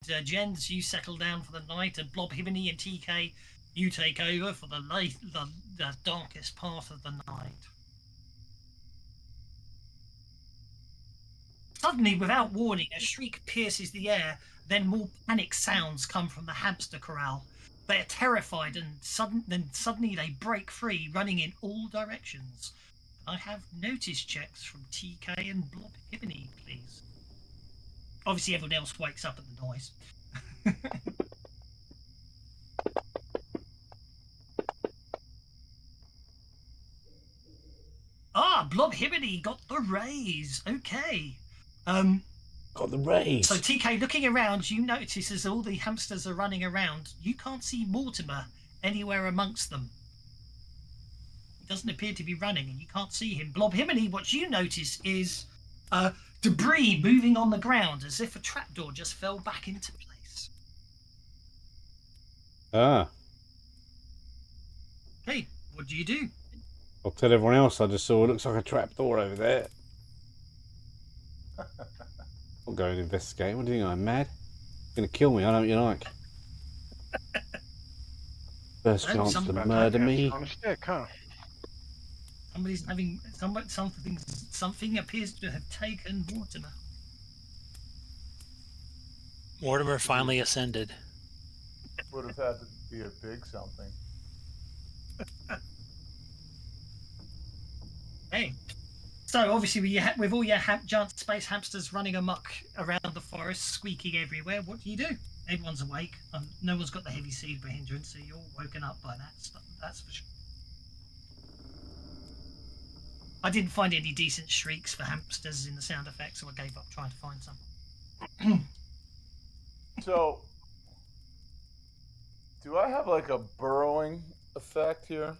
Jens, you settle down for the night, and Blob, Hibini, and TK, you take over for the darkest part of the night. Suddenly, without warning, a shriek pierces the air. Then more panic sounds come from the hamster corral. They are terrified, and suddenly they break free, running in all directions. I have notice checks from TK and Blob Hibini, please. Obviously, everyone else wakes up at the noise. Blob Hibini got the raise. Okay. Got the raise. So TK, looking around, you notice as all the hamsters are running around, you can't see Mortimer anywhere amongst them. He doesn't appear to be running, and you can't see him. Blob Hibini, what you notice is debris moving on the ground as if a trapdoor just fell back into place. Hey, what do you do? I'll tell everyone else I just saw. It looks like a trapdoor over there. I'll go and investigate. What do you think? I'm mad? You're going to kill me. I know what you like. First chance to murder me. On a stick, huh? Somebody's having something appears to have taken Mortimer. Mortimer finally ascended. Would have had to be a big something. Hey, so obviously with all your giant space hamsters running amok around the forest, squeaking everywhere, what do you do? Everyone's awake. No one's got the heavy seed hindrance, so you're all woken up by that. That's for sure. I didn't find any decent shrieks for hamsters in the sound effects, so I gave up trying to find some. So, do I have like a burrowing effect here?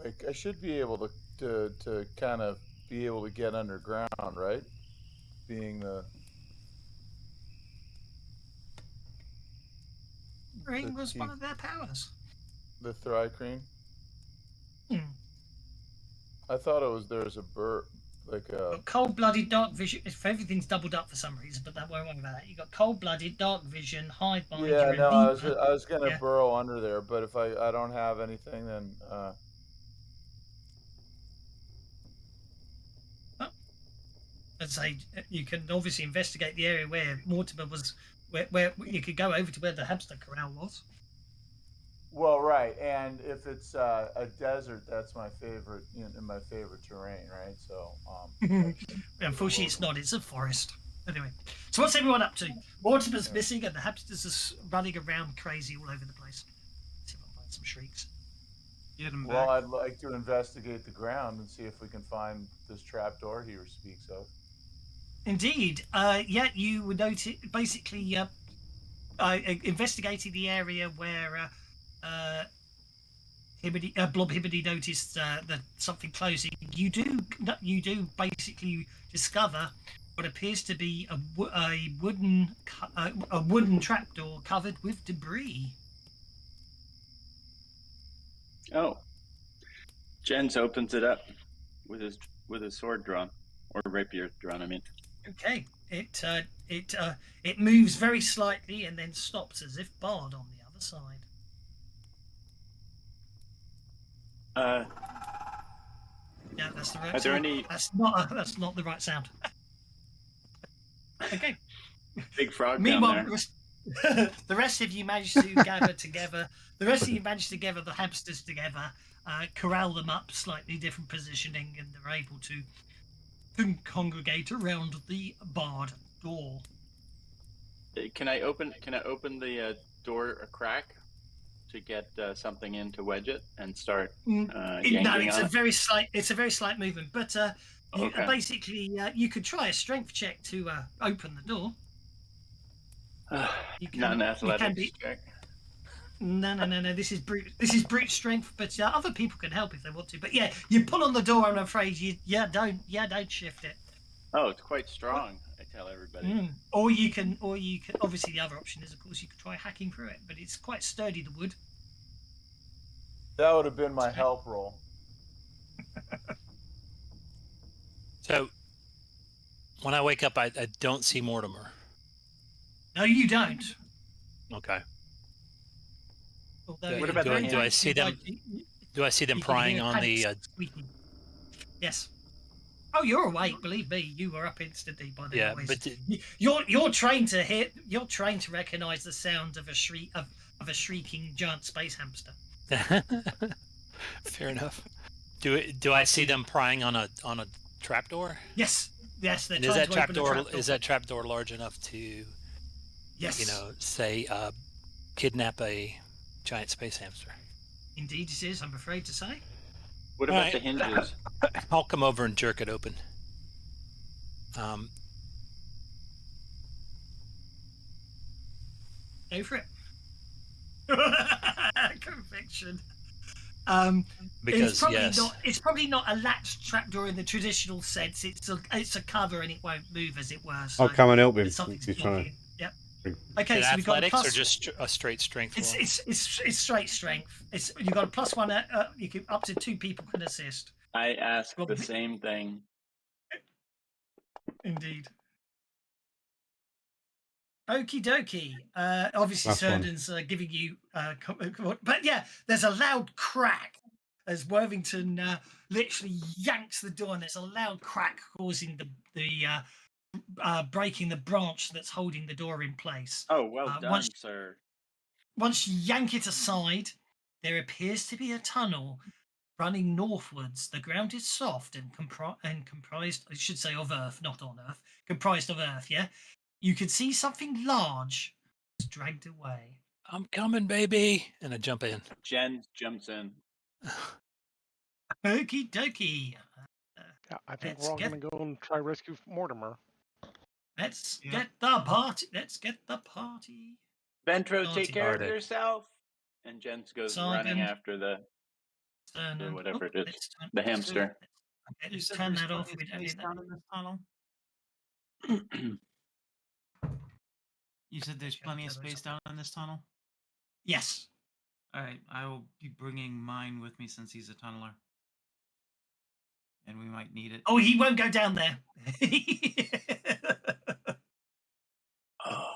Like, I should be able to kind of be able to get underground, right? Being the Ring was one of their powers. The Thrycreen? Hmm. I thought there's a cold-blooded dark vision. If everything's doubled up for some reason, but that won't worry about that. You got cold-blooded dark vision, hide bind. Yeah, no, I was gonna burrow under there, but if I don't have anything, then I'd say you can obviously investigate the area where Mortimer was, where you could go over to where the hamster corral was. Well, right, and if it's a desert, that's my favorite, my favorite terrain, right? So, unfortunately, it's not. It's a forest. Anyway, so what's everyone up to? Mortimer's missing, and the hamsters are running around crazy all over the place. Let's see if I can find some shrieks. Get him back. Well, I'd like to investigate the ground and see if we can find this trapdoor he speaks of. Indeed, you would notice basically investigating the area where Blob Hibini noticed that something closing. You do basically discover what appears to be a wooden trapdoor covered with debris. Oh, Jens opens it up with his sword drawn, or rapier drawn. I mean. Okay, it moves very slightly and then stops as if barred on the other side. Yeah, that's the right. Are there any? That's not the right sound. Okay. Big frog Meanwhile, down there. the rest of you managed to gather together. The rest of you managed to gather the hamsters together, corral them up, slightly different positioning, and they're able to congregate around the barred door. Can I open the door a crack to get something in to wedge it and start yanking No, it's on a it? very slight movement, but Okay. basically you could try a strength check to open the door. Not an athletics check. No. This is brute strength, but other people can help if they want to. But yeah, you pull on the door. I'm afraid you don't shift it. Oh, it's quite strong. I tell everybody. Or you can. Obviously, the other option is, of course, you could try hacking through it, but it's quite sturdy. The wood. That would have been my help roll. So, when I wake up, I don't see Mortimer. No, you don't. Okay. Although What you about can the do I actually see them? Do I see them you can prying hear on panics the? squeaking. Yes. Oh, you're awake. Believe me, you were up instantly by the Yeah, noise. but You're trained to hear. You're trained to recognise the sound of a shriek of a shrieking giant space hamster. fair enough. Do I see them prying on a trapdoor? Yes, yes, they're And is trying that to open a trapdoor trapdoor. is that trapdoor large enough to, Yes, say kidnap a giant space hamster? indeed it is. I'm afraid to say. What All about right. the hinges? I'll come over and jerk it open. Go for it. Conviction. Because it's probably yes. not. It's probably not a latched trapdoor in the traditional sense. It's a cover and it won't move, as it were. So I'll come and help him. something's He's trying blocking. Yep. Okay, Is it so we've got a athletics plus. or just a straight strength roll? It's straight strength. You've got a +1. You can up to 2 people can assist. I asked Well, the same thing. Indeed. Okie dokie. Obviously, Last one. Surdin's giving you, but yeah, there's a loud crack as Worthington literally yanks the door, and there's a loud crack causing the breaking the branch that's holding the door in place. Oh, well done, Once sir. you yank it aside, there appears to be a tunnel running northwards. The ground is soft and comprised, I should say, of earth, not on earth, comprised of earth, yeah? You can see something large dragged away. I'm coming, baby, and I jump in. Jen jumps in. Okie dokie. Yeah, I think Let's we're all get- going to go and try rescue Mortimer. Let's Yeah. get the party. Let's get the party. Ventro, Party take care of started. yourself. And Jen goes running Sargon. after the whatever it is, let's turn- the hamster. Okay, You let's said turn there's that off. plenty We of don't need space that. down in this tunnel. You said there's Okay, plenty of okay, space down in this tunnel. Yes. All right, I will be bringing mine with me since he's a tunneler, and we might need it. Oh, he won't go down there. Oh,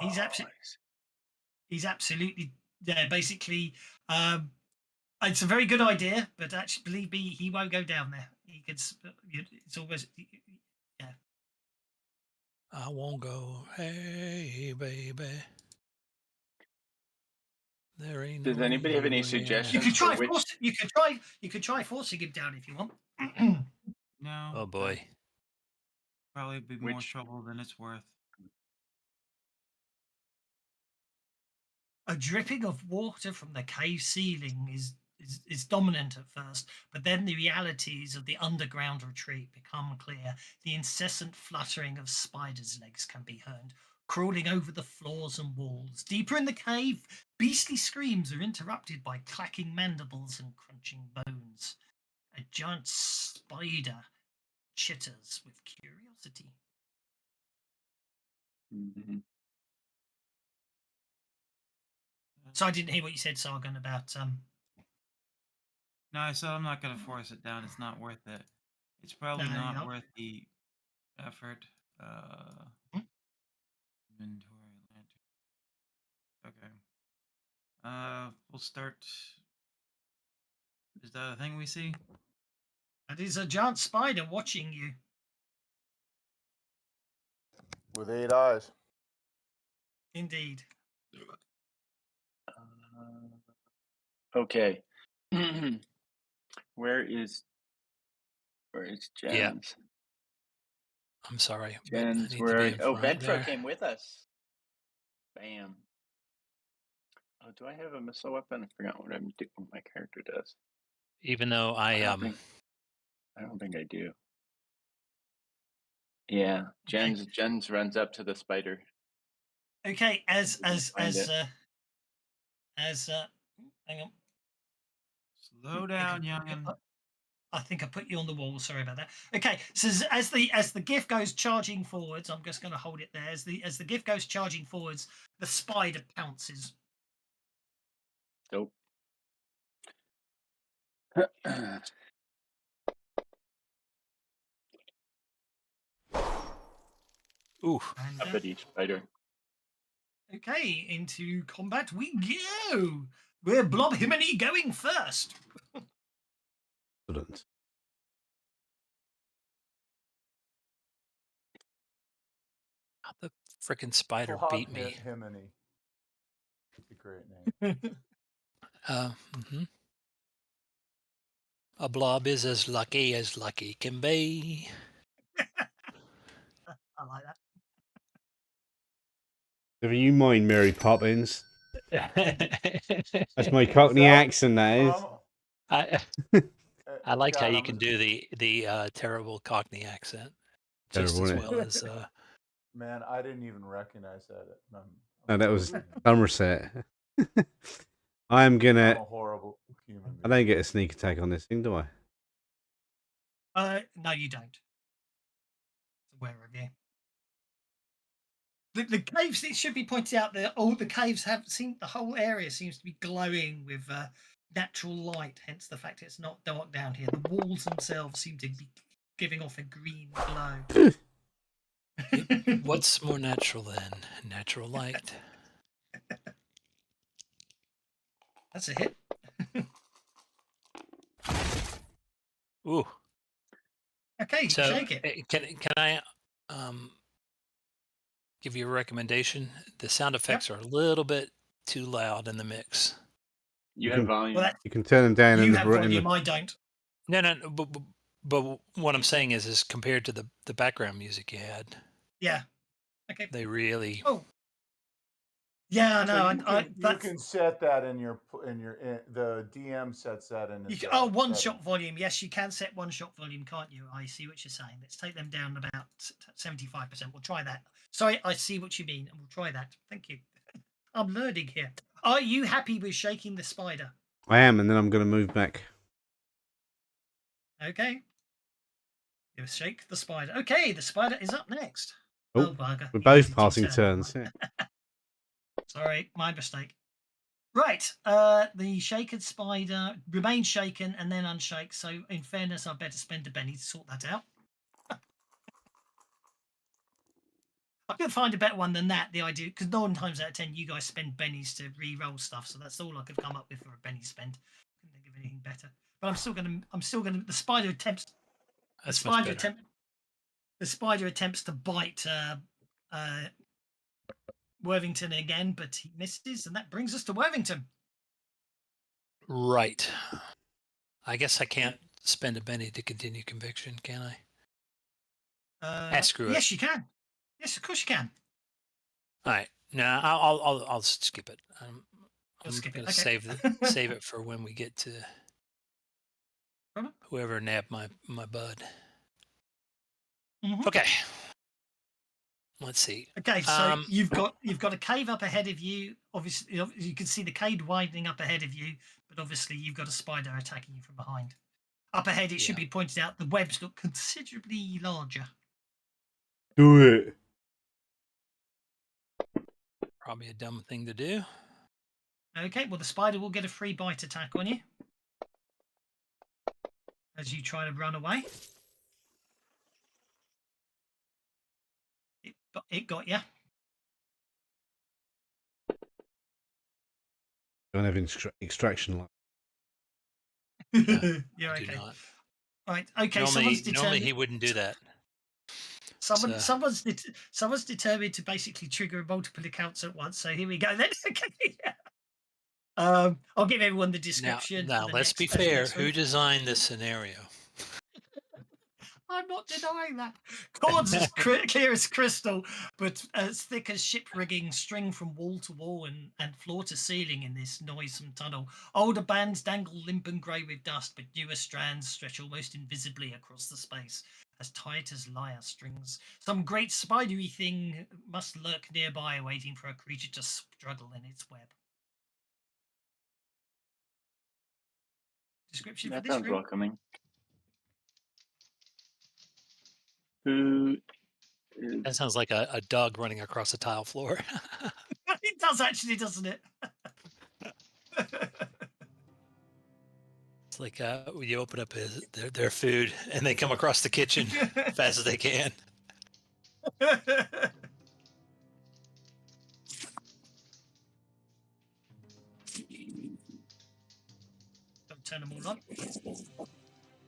He's absolutely, yeah, basically, it's a very good idea, but actually, believe me, he won't go down there. He could, it's always, yeah. I won't go. Hey, baby. There ain't. Does no anybody have any you, yeah. suggestions? You could try for which- force, you could try forcing him down if you want. No. Oh boy. Probably be more Which- trouble than it's worth. A dripping of water from the cave ceiling is dominant at first, but then the realities of the underground retreat become clear. The incessant fluttering of spiders' legs can be heard, crawling over the floors and walls. Deeper in the cave, beastly screams are interrupted by clacking mandibles and crunching bones. A giant spider chitters with curiosity. Mhm. So I didn't hear what you said, Sargon, about No, I said I'm not going to force it down. It's not worth it. It's probably No, you're not not. worth the effort. Hmm? Inventory lantern. Okay. We'll start. Is that a thing we see? that is a giant spider watching you. With 8 eyes. Indeed. Okay. Where is Jens? Yeah. I'm sorry. but I Jens, need to where? be in Oh, front Ventro there. came with us. Bam. Oh, do I have a missile weapon? I forgot what what my character does. Even though I don't think I do. Yeah, Jens runs up to the spider. Okay, as Find it. hang on. Slow down, youngin. I think I put you on the wall. Sorry about that. Okay, so as the GIF goes charging forwards, I'm just going to hold it there. As the GIF goes charging forwards, the spider pounces. Dope. Ooh. And, Up at each spider. Okay, into combat we go. We're Blob Himini going first. Excellent. How the frickin' spider Blob beat me. Himini. It's a great name. Mhm. A blob is as lucky can be. I like that. Never you mind, Mary Poppins. That's my I Cockney that accent, that is. I like how God, you can do the terrible Cockney accent just Terrible, as isn't it? well as Man, I didn't even recognize that. No, that was totally- Somerset. I'm I'm gonna. a horrible human I being. don't get a sneak attack on this thing, do I? No, you don't. It's aware of you. The caves, it should be pointed out that all the caves the whole area seems to be glowing with natural light, hence the fact it's not dark down here. The walls themselves seem to be giving off a green glow. what's more natural than natural light? That's a hit. Ooh. Okay, So shake it. can I give you a recommendation? The sound effects are a little bit too loud in the mix. You can- have volume. Well, You can turn them down in you the have in volume, the. I don't. No, but what I'm saying is compared to the background music you had, Yeah. Okay. they really. Oh. Yeah, So no, you can set that in the DM sets that in. His, one settings. shot volume. Yes, you can set one shot volume, can't you? I see what you're saying. Let's take them down about 75%. We'll try that. Sorry, I see what you mean, and we'll try that. Thank you. I'm learning here. Are you happy with shaking the spider? I am, and then I'm going to move back. Okay. You shake the spider. Okay, the spider is up next. Oh, bugger. we're You both did passing your turn. turns. Yeah. Sorry, my mistake. Right, the shaken spider remains shaken and then unshake. So, in fairness, I better spend a penny to sort that out. I could find a better one than that. The idea, because 9 times out of 10, you guys spend bennies to re-roll stuff, so that's all I could come up with for a penny spend. Couldn't think of anything better. But I'm still gonna. The spider attempts. That's much better. The spider attempts to bite Worthington again, but he misses, and that brings us to Worthington. Right. I guess I can't spend a penny to continue conviction, can I? Screw it. Yes, you can. Yes, of course you can. All right. No, I'll skip it. I'm skip it, gonna okay. save it for when we get to whoever nabbed my bud. Mhm. Okay. Let's see. Okay, so you've got a cave up ahead of you. Obviously, you can see the cave widening up ahead of you, but obviously you've got a spider attacking you from behind. Up ahead, it should be pointed out the webs look considerably larger. Do it. Probably a dumb thing to do. Okay, well the spider will get a free bite attack on you as you try to run away. It got you. Don't have extraction light. You're I do okay. not. Right. Okay. Normally he wouldn't do that. Someone's determined to basically trigger multiple accounts at once. So here we go. Then. Okay. I'll give everyone the description. Now let's be fair. Who designed this scenario? I'm not denying that. Cords as clear as crystal, but as thick as ship rigging, string from wall to wall and floor to ceiling in this noisome tunnel. Older bands dangle limp and grey with dust, but newer strands stretch almost invisibly across the space, as tight as lyre strings. Some great spidery thing must lurk nearby, waiting for a creature to struggle in its web. Description That for this sounds room? welcoming. Who? That sounds like a dog running across a tile floor. It does actually, doesn't it? It's like when you open up their food and they come across the kitchen fast as they can. turn them all on.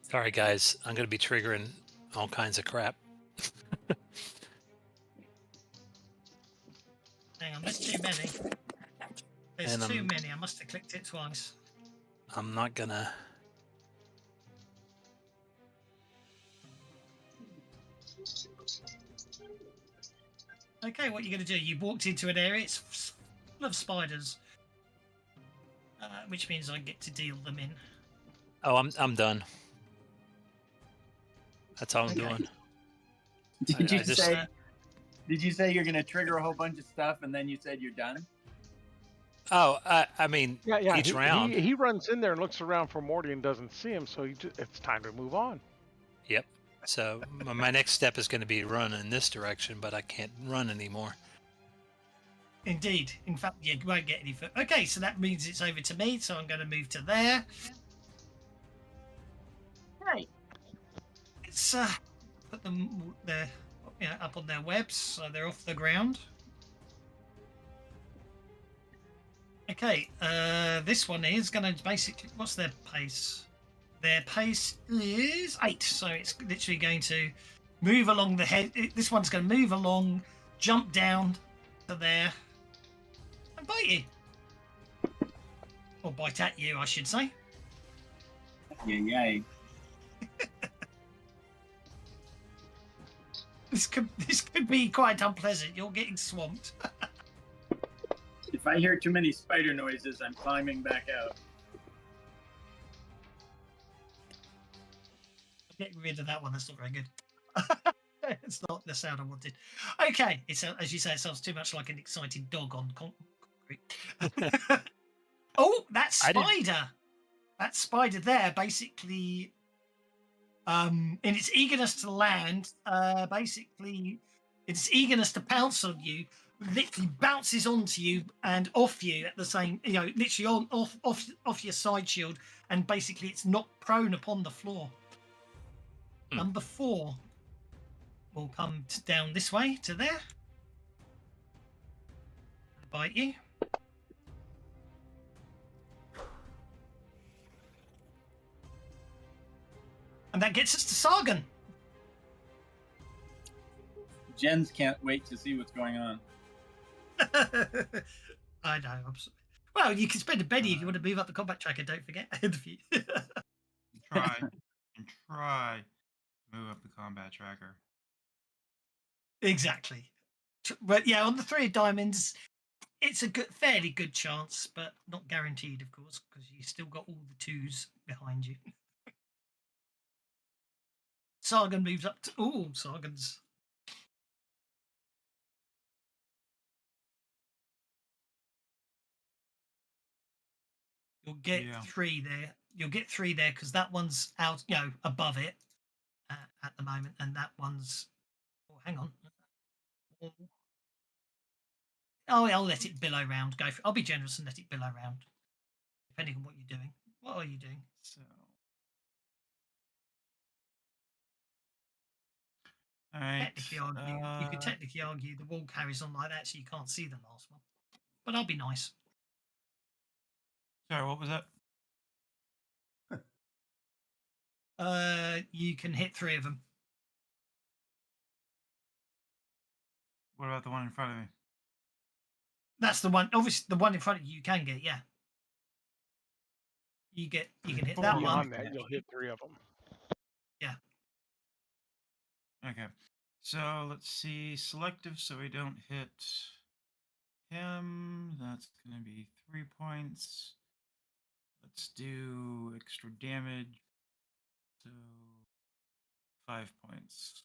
Sorry, guys. I'm going to be triggering all kinds of crap. Hang on, there's too many. There's And too many. I must have clicked it twice. I'm not going to... Okay, what are you going to do? You walked into an area. It's full of spiders. Which means I get to deal them in. Oh, I'm done. That's all I'm Okay. doing. Did I you just- say? Did you say you're going to trigger a whole bunch of stuff and then you said you're done? Oh, I mean, Yeah. each round. He runs in there and looks around for Morty and doesn't see him, so it's time to move on. Yep. So my next step is going to be run in this direction, but I can't run anymore. Indeed. In fact, you won't get any further. Okay, so that means it's over to me. So I'm going to move to there. Right. Let's put them there, up on their webs, so they're off the ground. Okay, this one is going to basically... What's their pace? Their pace is 8, so it's literally going to move along the head. This one's going to move along, jump down to there, and bite you. Or bite at you, I should say. Yay. This could be quite unpleasant. You're getting swamped. If I hear too many spider noises, I'm climbing back out. Getting rid of that one. That's not very good. It's not the sound I wanted. Okay, it's as you say, it sounds too much like an excited dog on concrete. Oh, that spider! That spider there, basically, in its eagerness to land, basically, its eagerness to pounce on you, literally bounces onto you and off you at the same, literally off your side shield, and basically it's knocked prone upon the floor. Number 4 will come down this way to there. Bite you. And that gets us to Sargon. Jens can't wait to see what's going on. I know. Well, you can spend a penny if you want to move up the combat tracker. Don't forget. Try to move up the combat tracker. Exactly. But yeah, on the 3 of diamonds, it's a fairly good chance, but not guaranteed, of course, because you still got all the 2s behind you. Sargon moves up to... Oh, Sargon's... You'll get 3 there. You'll get 3 there because that one's out, above it at the moment, and that one's... Oh, hang on. Oh, I'll let it billow round. I'll be generous and let it billow round, depending on what you're doing. What are you doing? So, all right. You could technically argue the wall carries on like that, so you can't see the last one. But I'll be nice. Sorry, what was that? You can hit 3 of them. What about the one in front of me? That's the one. Obviously, the one in front of you can get. Yeah. You can hit that Beyond one. that, you'll hit 3 of them. Yeah. Okay. So let's see. Selective, so we don't hit him. That's going to be 3 points. Let's do extra damage. So 5 points.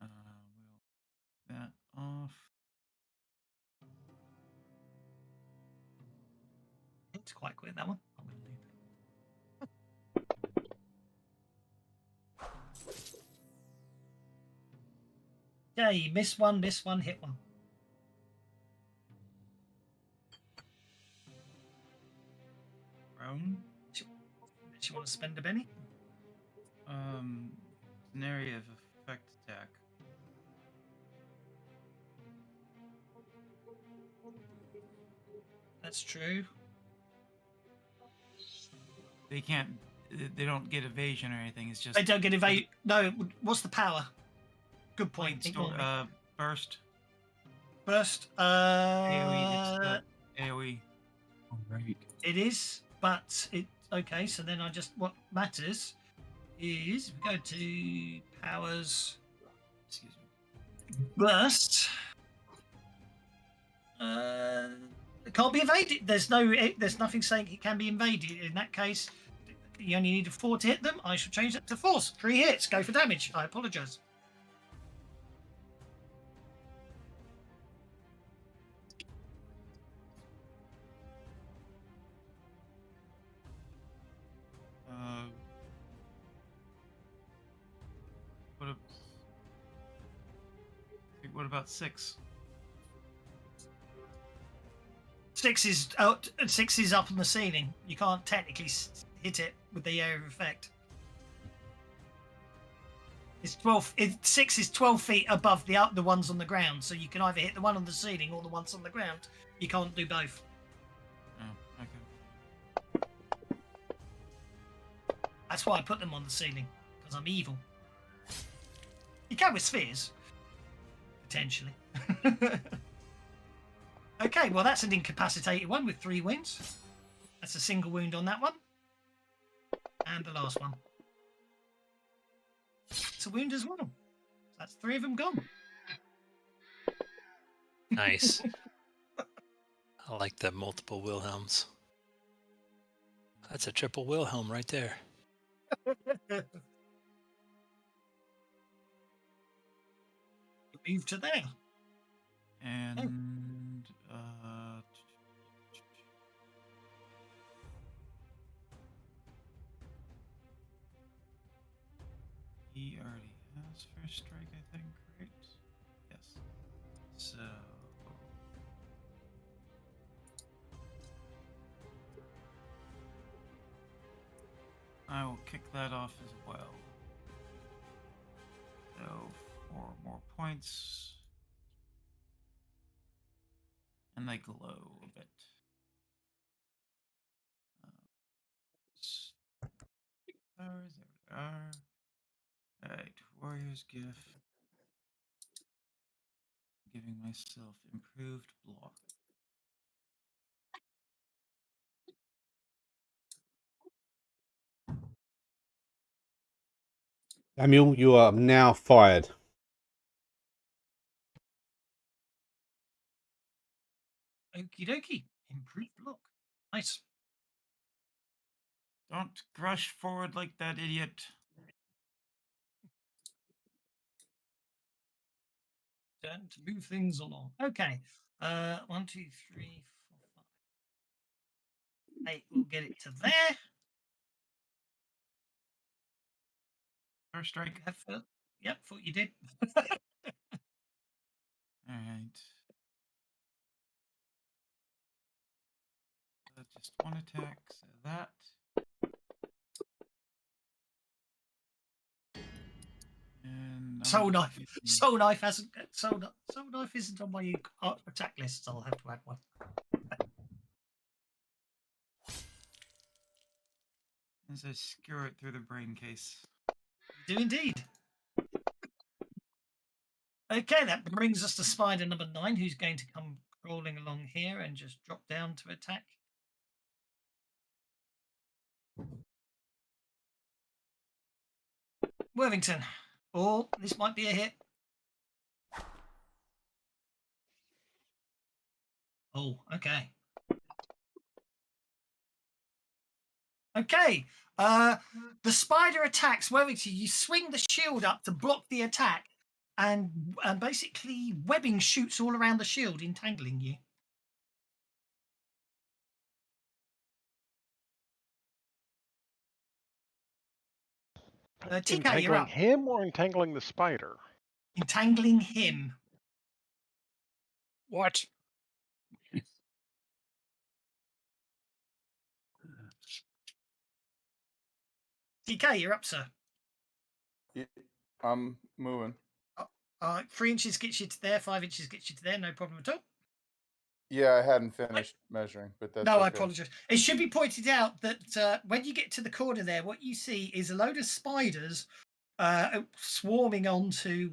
We'll that off. It's quite quick, that one. I'm going to leave it. Okay, miss one, hit one. Prone. Do you want to spend a penny? An area of effect attack. That's true. they can't. They don't get evasion or anything. It's just They don't get evade. No, what's the power? Good point. Store, Ignore me. burst. Burst. AoE. It's AoE. Oh, right. It is, but it okay. So then what matters is we go to powers. Excuse me. Burst. It can't be evaded. There's nothing saying it can be invaded. In that case, you only need a 4 to hit them. I shall change that to force. 3 hits. Go for damage. I apologise. What about 6? 6 is out. 6 is up on the ceiling. You can't technically hit it with the area of effect. It's 12. 6 is 12 feet above the ones on the ground, so you can either hit the one on the ceiling or the ones on the ground. You can't do both. Oh, okay. That's why I put them on the ceiling, because I'm evil. You can with spheres, potentially. Okay, well that's an incapacitated one with 3 wounds. That's a single wound on that one. And the last one. It's a wound as well. That's 3 of them gone. Nice. I like the multiple Wilhelms. That's a triple Wilhelm right there. Move to there. And he already has first strike, I think, right? Yes. So I will kick that off as well. So 4 more points. And they glow a bit. Powers, there we are. Alright, Warrior's Gift. Giving myself improved block. Samuel, you are now fired. Okie dokie. Improved block. Nice. Don't rush forward like that, idiot. Turn to move things along. Okay. 1, 2, 3, 4, 5. 8. We'll get it to there. First strike. Yep, thought you did. Alright. Just 1 attack, so that. And Soul knife. Soul knife hasn't. Soul knife isn't on my attack list. So I'll have to add one. As I skewer it through the brain case. You do indeed. Okay, that brings us to spider number 9, who's going to come crawling along here and just drop down to attack. Worthington. Oh, this might be a hit. Oh, okay. Okay. The spider attacks Worthington. You swing the shield up to block the attack, and basically webbing shoots all around the shield, entangling you. TK, you're Entangling up. him or entangling the spider? Entangling him. What? TK, you're up, sir. Yeah, I'm moving. 3 inches gets you to there, 5 inches gets you to there, no problem at all. Yeah, I hadn't finished measuring, but that's No, I okay. apologize. It should be pointed out that when you get to the corner there, what you see is a load of spiders swarming onto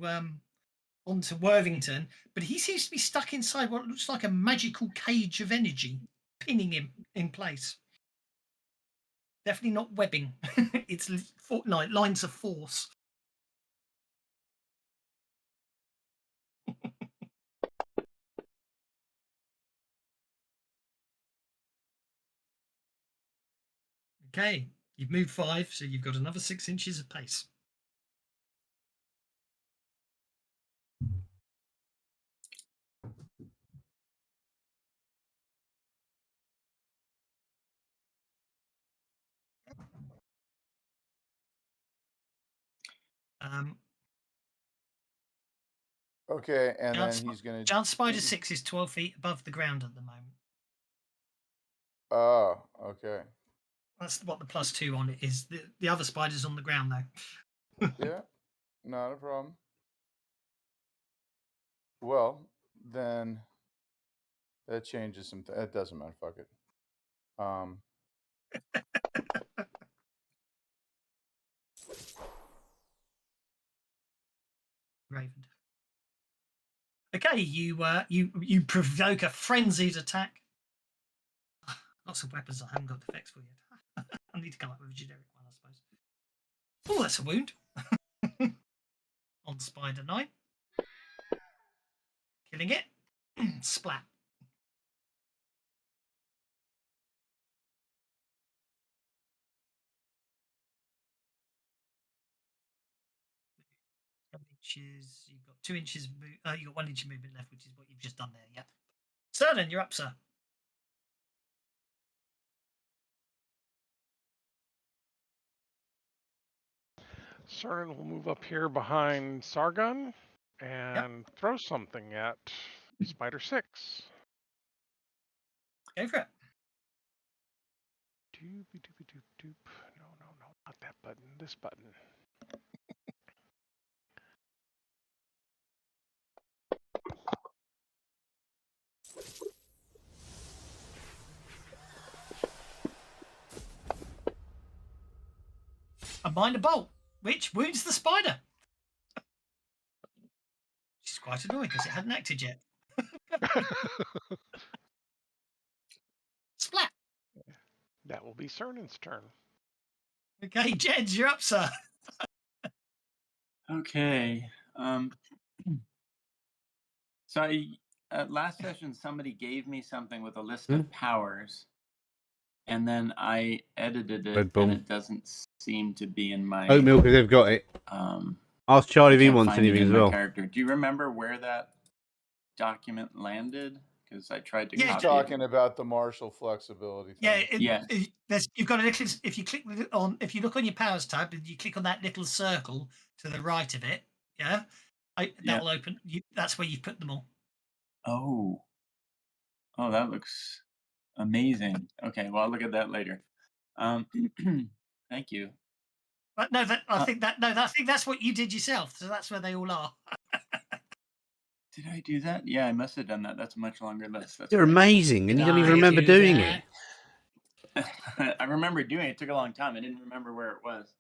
Worthington, but he seems to be stuck inside what looks like a magical cage of energy, pinning him in place. Definitely not webbing. It's like lines of force. Okay, you've moved 5, so you've got another 6 inches of pace. Okay, and then he's gonna. Giant Spider 6 is 12 feet above the ground at the moment. Oh, okay. That's what the +2 on it is. The other spider's on the ground though. Yeah, not a problem. Well, then that changes some. It doesn't matter. Fuck it. Raven. Okay, you provoke a frenzied attack. Lots of weapons I haven't got effects for yet. I need to come up with a generic one, I suppose. Oh, that's a wound. On Spider 9. Killing it. Splat. Inches. You've got 2 inches. You've got 1 inch of movement left, which is what you've just done there. Yep. Cernan, you're up, sir. Cernan will move up here behind Sargon and throw something at Spider 6. Go for it. Doop, doop, doop, doop. No, not that button. This button. A minor bolt, which wounds the spider. Which is quite annoying because it hadn't acted yet. Splat. That will be Cernan's turn. Okay, Jed, you're up, sir. Okay. So last session, somebody gave me something with a list of powers, and then I edited it, Red Bull. and it doesn't seem to be in my Oat milk, because they've got it. Ask Charlie if he wants anything as well. Character. Do you remember where that document landed? Because I tried to. He's copy talking it. about the Marshall flexibility thing. You've got a little. If you click on, if you look on your powers tab, and you click on that little circle to the right of it, that'll open. That's where you put them all. Oh, that looks amazing. Okay, well, I'll look at that later. Thank you. But no, I think that's what you did yourself. So that's where they all are. Did I do that? Yeah, I must have done that. That's a much longer list. You're amazing, and you don't even remember doing it. I remember doing it. It took a long time. I didn't remember where it was.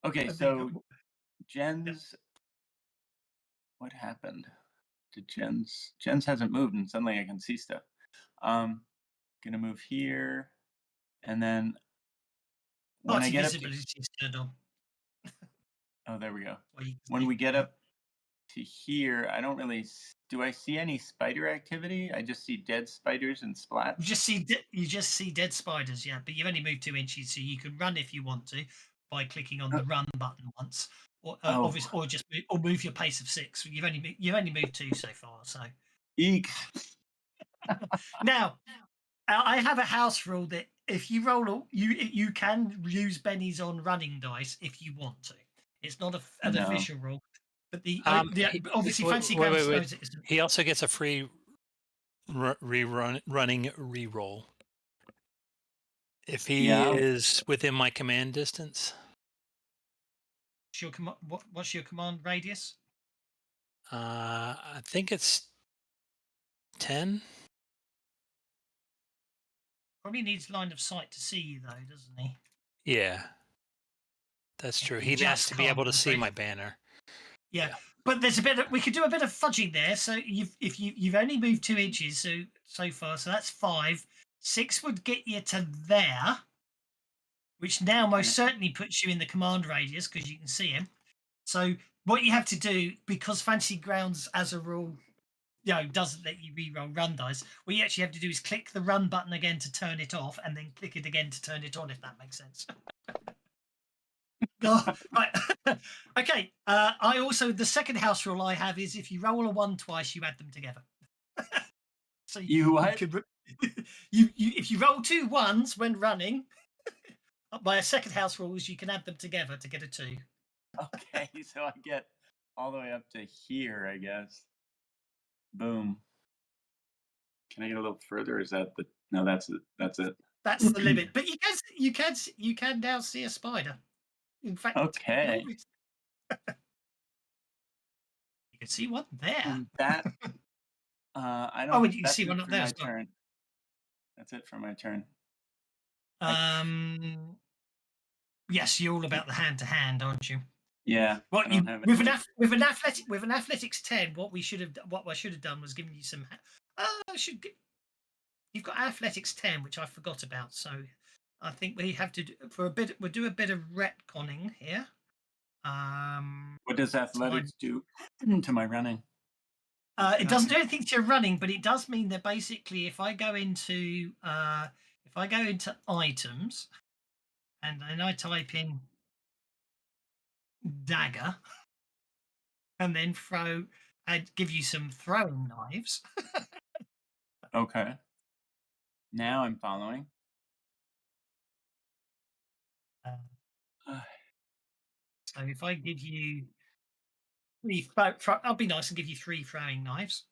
Okay, so Jen's. What happened to Jen's? Jen's hasn't moved, and suddenly I can see stuff. Gonna move here, and then when I get up to, oh, there we go. When we get up to here, I don't really. Do I see any spider activity? I just see dead spiders and splats. You just see dead spiders, yeah. But you've only moved 2 inches, so you can run if you want to by clicking on the run button once, or move your pace of 6. You've only moved 2 so far, so. Eek. Now, I have a house rule that if you roll, you can use bennies on running dice if you want to. It's not an official rule. But obviously Fancy Grams knows it isn't. He also gets a free running reroll if he is within my command distance. What's your command radius? I think it's 10. Probably needs line of sight to see you, though, doesn't he? Yeah. That's true. He He has just to be can't, able to I'm see afraid. my banner. Yeah. Yeah. But there's a bit of, we could do a bit of fudging there. So you've only moved 2 inches so far, so that's 5. 6 would get you to there, which now most certainly puts you in the command radius because you can see him. So what you have to do, because Fantasy Grounds as a rule, doesn't let you re-roll run dice, what you actually have to do is click the run button again to turn it off, and then click it again to turn it on, if that makes sense. Right. Okay. I also, the second house rule I have is if you roll a 1 twice, you add them together. So You what? You if you roll 2 1s when running, by a second house rule is you can add them together to get a 2. Okay, so I get all the way up to here, I guess. Boom. Can I get a little further? Is that the? No, that's it. That's it. That's the limit. But you can now see a spider. In fact, Okay. you can see one there. And that. I don't. Oh, and you can that's see it one up for there my as well. turn. That's it for my turn. Yes, you're all about the hand to hand, aren't you? Yeah. What I you don't have with an athletics 10, what I should have done was given you some. You've got athletics 10, which I forgot about. So I think we have to we'll do a bit of retconning here. What does athletics do to my running? It doesn't do anything to your running, but it does mean that basically, if I go into items, and then I type in dagger, and then I'd give you some throwing knives. Okay. Now I'm following. So if I give you 3, I'll be nice and give you 3 throwing knives.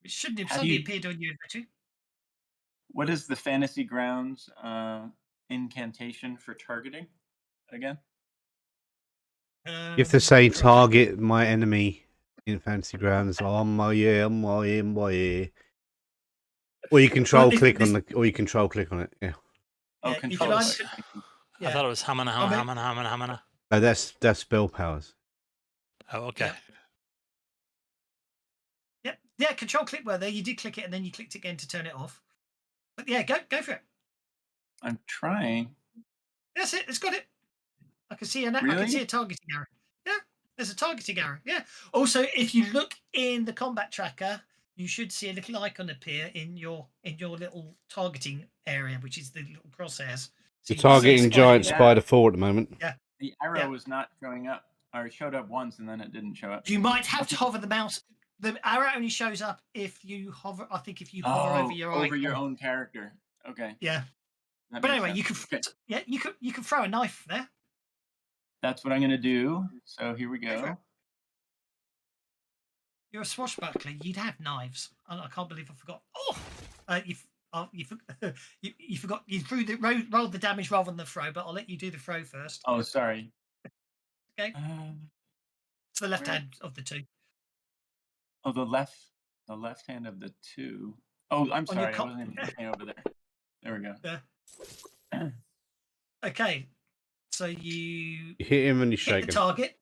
It shouldn't have suddenly appeared on your inventory. What is the Fantasy Grounds incantation for targeting again? You have to say target my enemy in Fantasy Grounds. Oh my yeah, my yeah, my yeah. Or you control click on it. Yeah. Oh, control. I thought it was hamana. No, that's spell powers. Oh, okay. Yeah, control click were there. You did click it and then you clicked again to turn it off. But yeah, go for it. I'm trying. That's it. It's got it. I can see I can see a targeting arrow. Yeah, there's a targeting arrow. Yeah. Also, if you look in the combat tracker, you should see a little icon appear in your little targeting area, which is the little crosshairs. So you're targeting giant spider 4 at the moment. Yeah. The arrow was not showing up, or it showed up once and then it didn't show up. You might have to hover the mouse. The arrow only shows up if you hover. I think if you hover over your own character. Okay. Yeah. That but anyway, sense. you can throw a knife there. That's what I'm gonna do. So here we go. You're a swashbuckler. You'd have knives. I can't believe I forgot. You forgot. You rolled the damage rather than the throw, but I'll let you do the throw first. Oh, sorry. Okay. It's the left hand of the 2. Oh, the left hand of the 2. Oh, I'm sorry. I wasn't even looking over there. There we go. Yeah. Okay. So you hit him and you shake the target,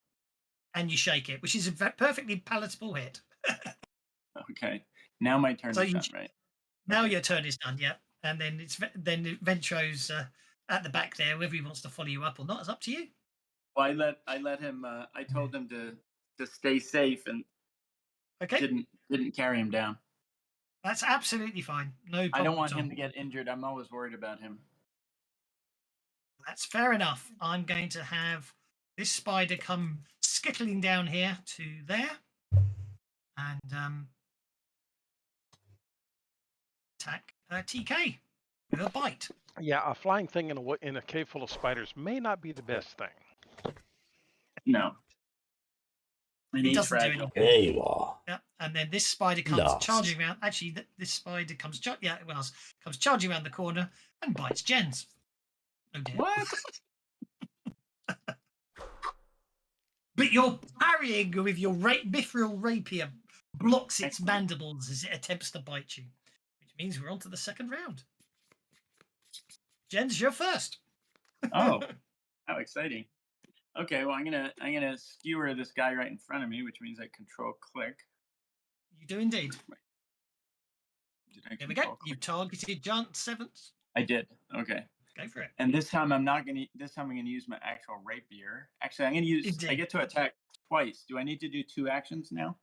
and you shake it, which is a perfectly palatable hit. Okay. Now my turn is done, right? Now your turn is done. Yeah. And then Ventro's at the back there. Whether he wants to follow you up or not is up to you. Well, I let him. I told him to stay safe and didn't carry him down. That's absolutely fine. No problem. I don't want him to get injured. I'm always worried about him. That's fair enough. I'm going to have this spider come skittling down here to there, and attack TK with a bite. Yeah, a flying thing in a cave full of spiders may not be the best thing. No. It doesn't do anything. There you are. Yeah, and then this spider comes charging around. Actually, this spider comes charging around the corner and bites Jens. Oh dear. What? But you're parrying with your mithril rapier blocks its mandibles as it attempts to bite you, which means we're on to the second round. Jens, you're first. Oh, how exciting! Okay, well I'm gonna skewer this guy right in front of me, which means I control click. You do indeed. Did I There we go. control You click? targeted Giant Seventh. I did. Okay. Go for it. And this time I'm not gonna. This time I'm gonna use my actual rapier. Actually, I'm gonna use. Indeed. I get to attack twice. Do I need to do 2 actions now,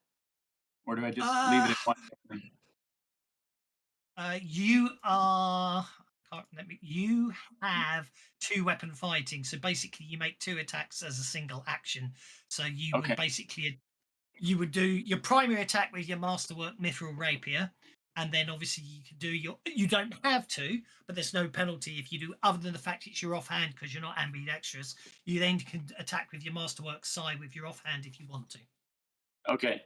or do I just leave it at 1 action? You are. You have 2 weapon fighting, so basically you make 2 attacks as a single action. So you Okay. would basically you would do your primary attack with your masterwork mithril rapier, and then obviously you can do your. You don't have to, but there's no penalty if you do, other than the fact it's your offhand because you're not ambidextrous. You then can attack with your masterwork side with your offhand if you want to. Okay.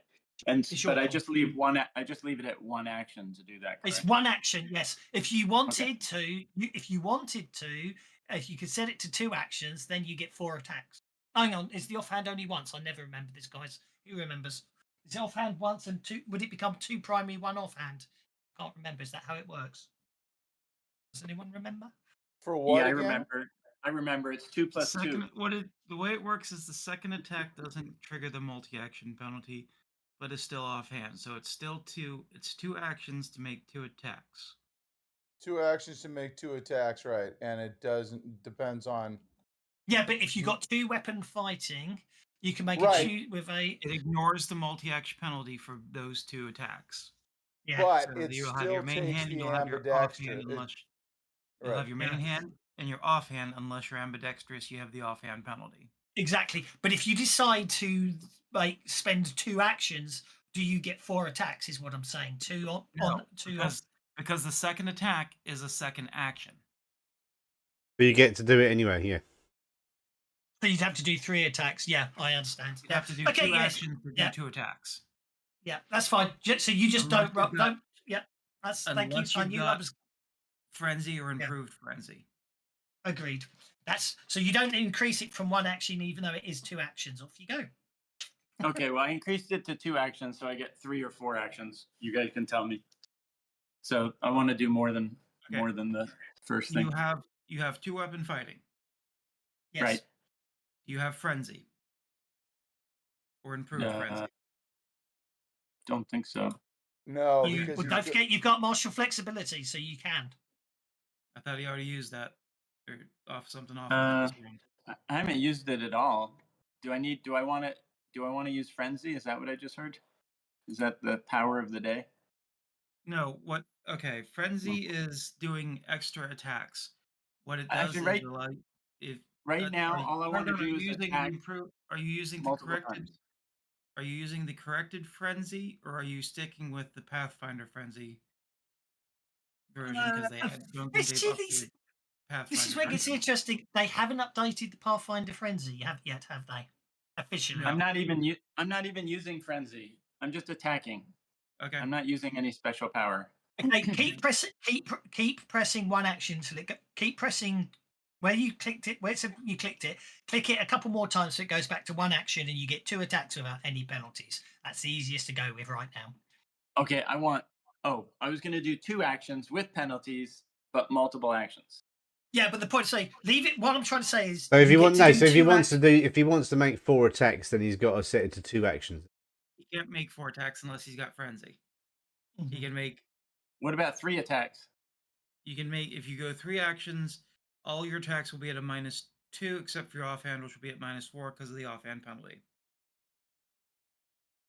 And It's your but I call. just leave one. I just leave it at 1 action to do that. Correct? It's 1 action, yes. If you wanted to, if you could set it to 2 actions, then you get 4 attacks. Hang on, is the offhand only once? I never remember this, guys. Who remembers? Is it offhand once and 2? Would it become 2 primary, 1 offhand? Can't remember. Is that how it works? Does anyone remember? For what Yeah, I again? remember. I remember. It's 2 plus 2. The way it works is the second attack doesn't trigger the multi-action penalty, but is still offhand. So it's still 2. It's 2 actions to make 2 attacks. 2 actions to make 2 attacks, right? And it depends on. Yeah, but if you got 2 weapon fighting, you can make a Right. shoot with a. It ignores the multi-action penalty for those 2 attacks. Yeah. But So it you'll have still your main takes hand and the you'll have your offhand ambidextrous. unless you'll have your main hand and your offhand unless you're ambidextrous. You have the offhand penalty. Exactly. But if you decide to spend 2 actions, do you get 4 attacks? Is what I'm saying. 2 on No, 2 on. because the second attack is a second action. But you get to do it anyway, yeah. So you'd have to do 3 attacks. Yeah, I understand. You have to do 2 actions to do 2 attacks. Yeah, that's fine. So you just Unless don't. you've got- Yeah, that's. Thank you. Unless I you've knew I got was frenzy or improved frenzy. agreed. That's so you don't increase it from 1 action, even though it is 2 actions. Off you go. Okay, well I increased it to 2 actions, so I get 3 or 4 actions. You guys can tell me. So I want to do more than the first thing. You have 2 weapon fighting. Yes. Right. You have frenzy or improved frenzy. Don't think so. No, Well, don't forget you've got martial flexibility, so you can. I thought he already used that or off something off. I haven't used it at all. Do I want to use frenzy? Is that what I just heard? Is that the power of the day? No, okay, frenzy is doing extra attacks. What it does Actually, is allow if now all I want to do is attack. Are you using the corrected? Are you using the corrected frenzy, or are you sticking with the Pathfinder frenzy version? Because they don't think they've updated Pathfinder. This is where it gets interesting. They haven't updated the Pathfinder frenzy yet, have they? Officially. I'm not even using frenzy. I'm just attacking. Okay. I'm not using any special power. Okay, keep pressing 1 action till it keep pressing where you clicked it. You clicked it. Click it a couple more times so it goes back to 1 action, and you get 2 attacks without any penalties. That's the easiest to go with right now. Okay, I was going to do 2 actions with penalties, but multiple actions. Yeah, but the point is, leave it. What I'm trying to say is, so if he wants to make 4 attacks, then he's got to set it to 2 actions. He can't make 4 attacks unless he's got frenzy. Mm-hmm. He can make. What about 3 attacks? You can make, if you go 3 actions, all your attacks will be at a -2, except for your offhand, which will be at -4 because of the offhand penalty.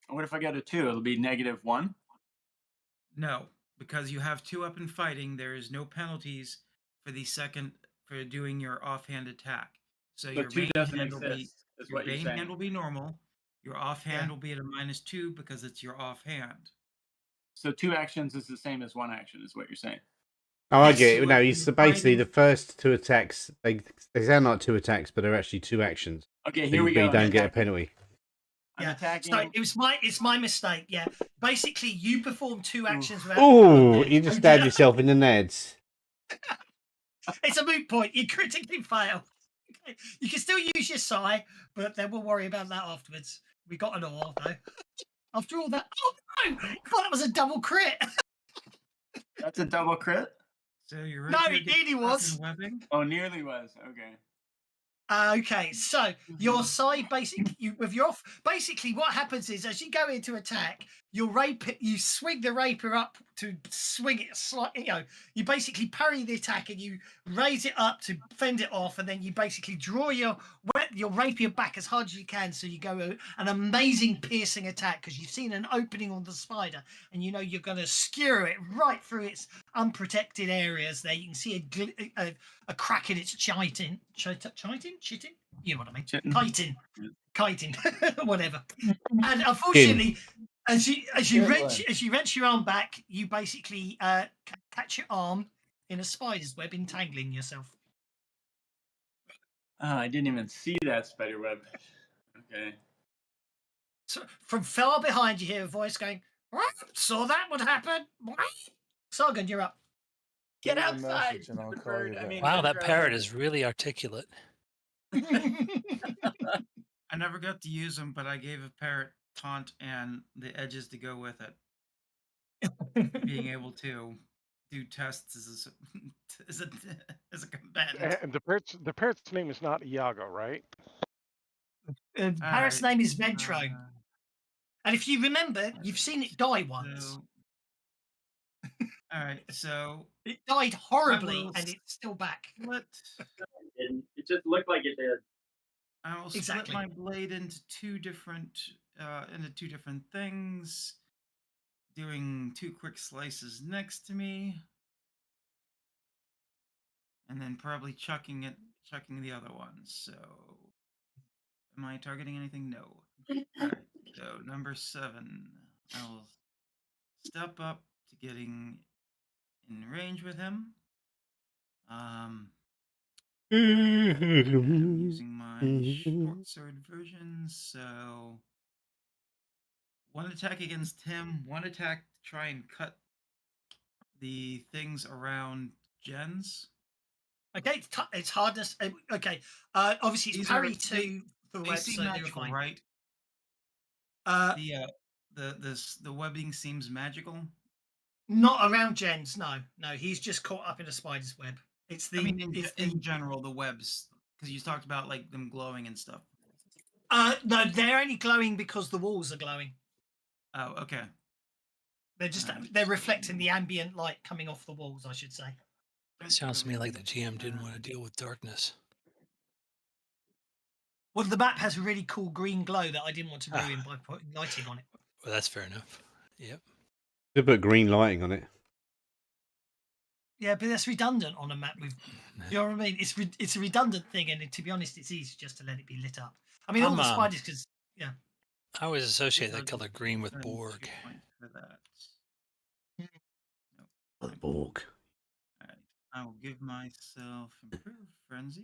What if I go to 2? It'll be -1? No, because you have 2 weapon fighting, there is no penalties for doing your offhand attack. So your main hand will be normal. Your offhand will be at a -2 because it's your offhand. So 2 actions is the same as 1 action, is what you're saying. Oh, I get it. No, he's basically the first 2 attacks. They sound like 2 attacks, but they're actually 2 actions. Okay, here we go. You don't get a penalty. So it's my mistake. Yeah, basically you perform 2 actions without. Oh, you just stabbed yourself in the neds. It's a moot point. You critically fail. Okay. You can still use your sigh, but then we'll worry about that afterwards. We got an ore though. After all that, I thought that was a double crit. That's a double crit? So your No, rapier it gets nearly stuck was. in webbing? Oh, nearly was. Okay. Okay, so your side basically what happens is as you go into attack, you swing the rapier up to swing it slightly. You basically parry the attack and you raise it up to fend it off, and then you basically draw your rapier back as hard as you can, so you go an amazing piercing attack because you've seen an opening on the spider, and you know you're going to skewer it right through its unprotected areas. There, you can see a crack in its chitin, you know what I mean? Chitin, whatever. And unfortunately, as you wrench your arm back, you basically catch your arm in a spider's web, entangling yourself. Oh, I didn't even see that spider web. Okay. So from far behind, you hear a voice going, "Saw that would happen." Sargon, you're up. Get Give me a outside. message and I'll call you back. Wow, that parrot is really articulate. I never got to use them, but I gave a parrot taunt and the edges to go with it. Being able to do tests as a combatant. And the parrot's name is not Iago, right? The parrot's name is Ventro. And if you remember, you've seen it die once. All right, so it died horribly, and it's still back. What? It just looked like it did. I will split my blade into two different things. Doing 2 quick slices next to me, and then probably chucking the other one. So, am I targeting anything? No. All right. So number 7, I will step up to getting in range with him. I'm using my short sword version, so 1 attack against him, 1 attack to try and cut the things around Jens. Okay, it's hardness. Okay, obviously it's parry to the web, seem so magical, right? The webbing seems magical. Not around Jens, no. He's just caught up in a spider's web. It's the. I mean, in general, the webs, because you talked about like them glowing and stuff. No, they're only glowing because the walls are glowing. Oh, okay. They're reflecting the ambient light coming off the walls, I should say. It sounds to me like the GM didn't want to deal with darkness. Well, the map has a really cool green glow that I didn't want to ruin by putting lighting on it. Well, that's fair enough. Yep. They put green lighting on it. Yeah, but that's redundant on a map with. You know what I mean? It's a redundant thing, and to be honest, it's easy just to let it be lit up. I mean, all the spiders, because I always associate that color green with Borg. The Borg. I will give myself improved frenzy.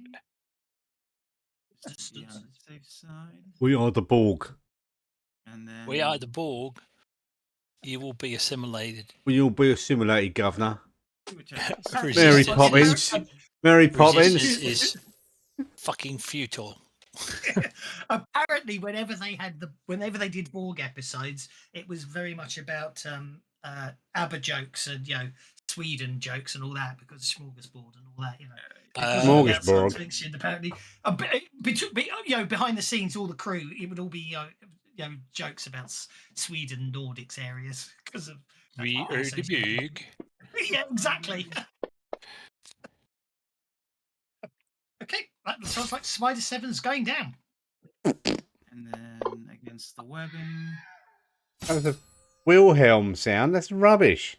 Just to be on the safe side. We are the Borg. And then We are the Borg. You will be assimilated. We will be assimilated, Governor. Mary Poppins. Mary Poppins is fucking futile. Apparently, whenever they did Borg episodes, it was very much about ABBA jokes and Sweden jokes and all that, because smorgasbord and all that, smorgasbord. Fiction, apparently, behind the scenes, all the crew, it would all be jokes about Sweden, Nordics areas because of. We are the big. Yeah, exactly. Okay, that sounds like Spider 7's going down. And then against the webbing. That was a Wilhelm sound. That's rubbish.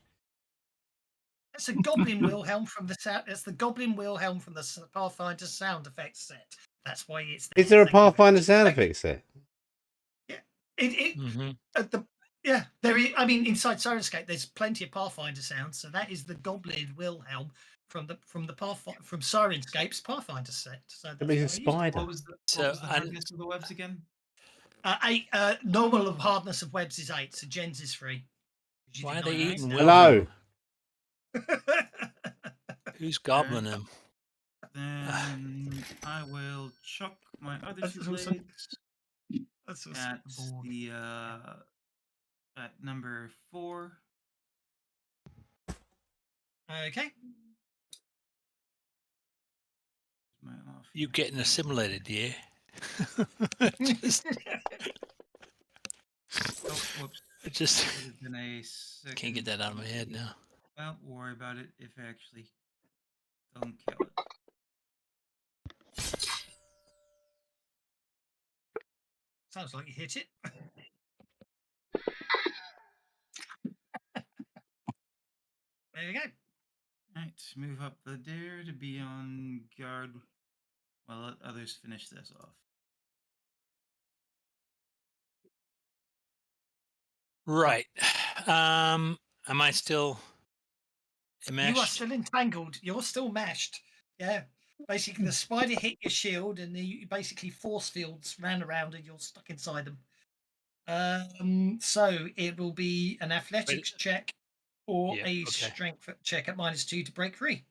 That's a Goblin Wilhelm from the sound. That's the Goblin Wilhelm from the Pathfinder sound effects set. That's why it's. Is there a Pathfinder sound effects set? Yeah, there is. I mean, inside Sirenscape, there's plenty of Pathfinder sounds. So that is the Goblin Wilhelm from Sirenscape's Pathfinder set. So It means a spider. What was the hardness of the webs again? 8. Normal hardness of webs is 8. So Jens is 3. Why are they eating? Hello. Who's gobbling him? Then I will chuck my other 2 blades at the at number 4. Okay. My off. You getting assimilated, yeah? Just, Oh, whoops. it just Would have been a can't get that out of my head now. Well, worry about it if it actually doesn't kill it. Sounds like you hit it. There you go. Alright, move up the dare to be on guard while let others finish this off. Right. Am I still enmeshed? You are still entangled. You're still meshed. Yeah. Basically, the spider hit your shield, and you basically force fields ran around, and you're stuck inside them. So it will be an athletics check or a strength check at -2 to break free.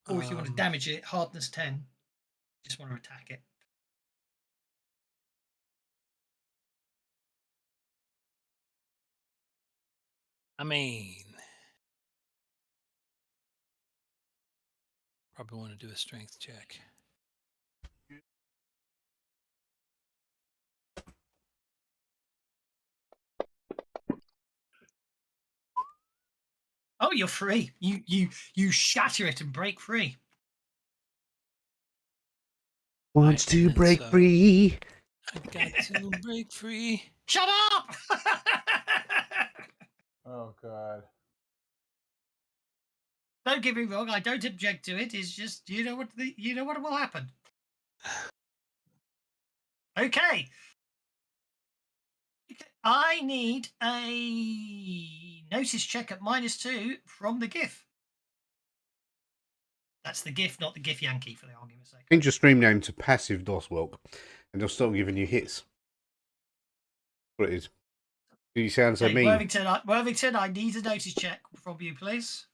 Or if you want to damage it, hardness 10. Just want to attack it. I mean, probably want to do a strength check. Oh, you're free. You shatter it and break free. Wants to break free. I got to break free. Shut up! Oh God. Don't get me wrong. I don't object to it. It's just you know what will happen. Okay. I need a notice check at -2 from the GIF. That's the GIF, not the GIF Yankee, for the argument's sake. Change your stream name to Passive DOSWelk, and they'll start giving you hits. What it is. You sound so mean. Worthington, I need a notice check from you, please.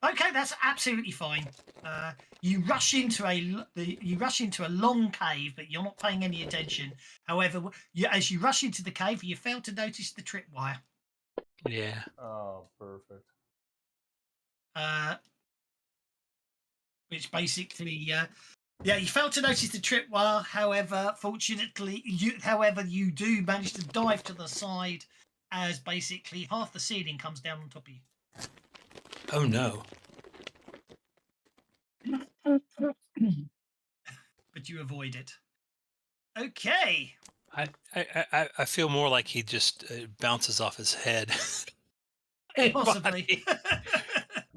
Okay, that's absolutely fine. You rush into a long cave, but you're not paying any attention. However, as you rush into the cave, you fail to notice the tripwire. Yeah. Oh, perfect. Which basically, you fail to notice the tripwire. However, fortunately, you do manage to dive to the side, as basically half the ceiling comes down on top of you. Oh no. But you avoid it. Okay. I feel more like he just bounces off his head. Possibly.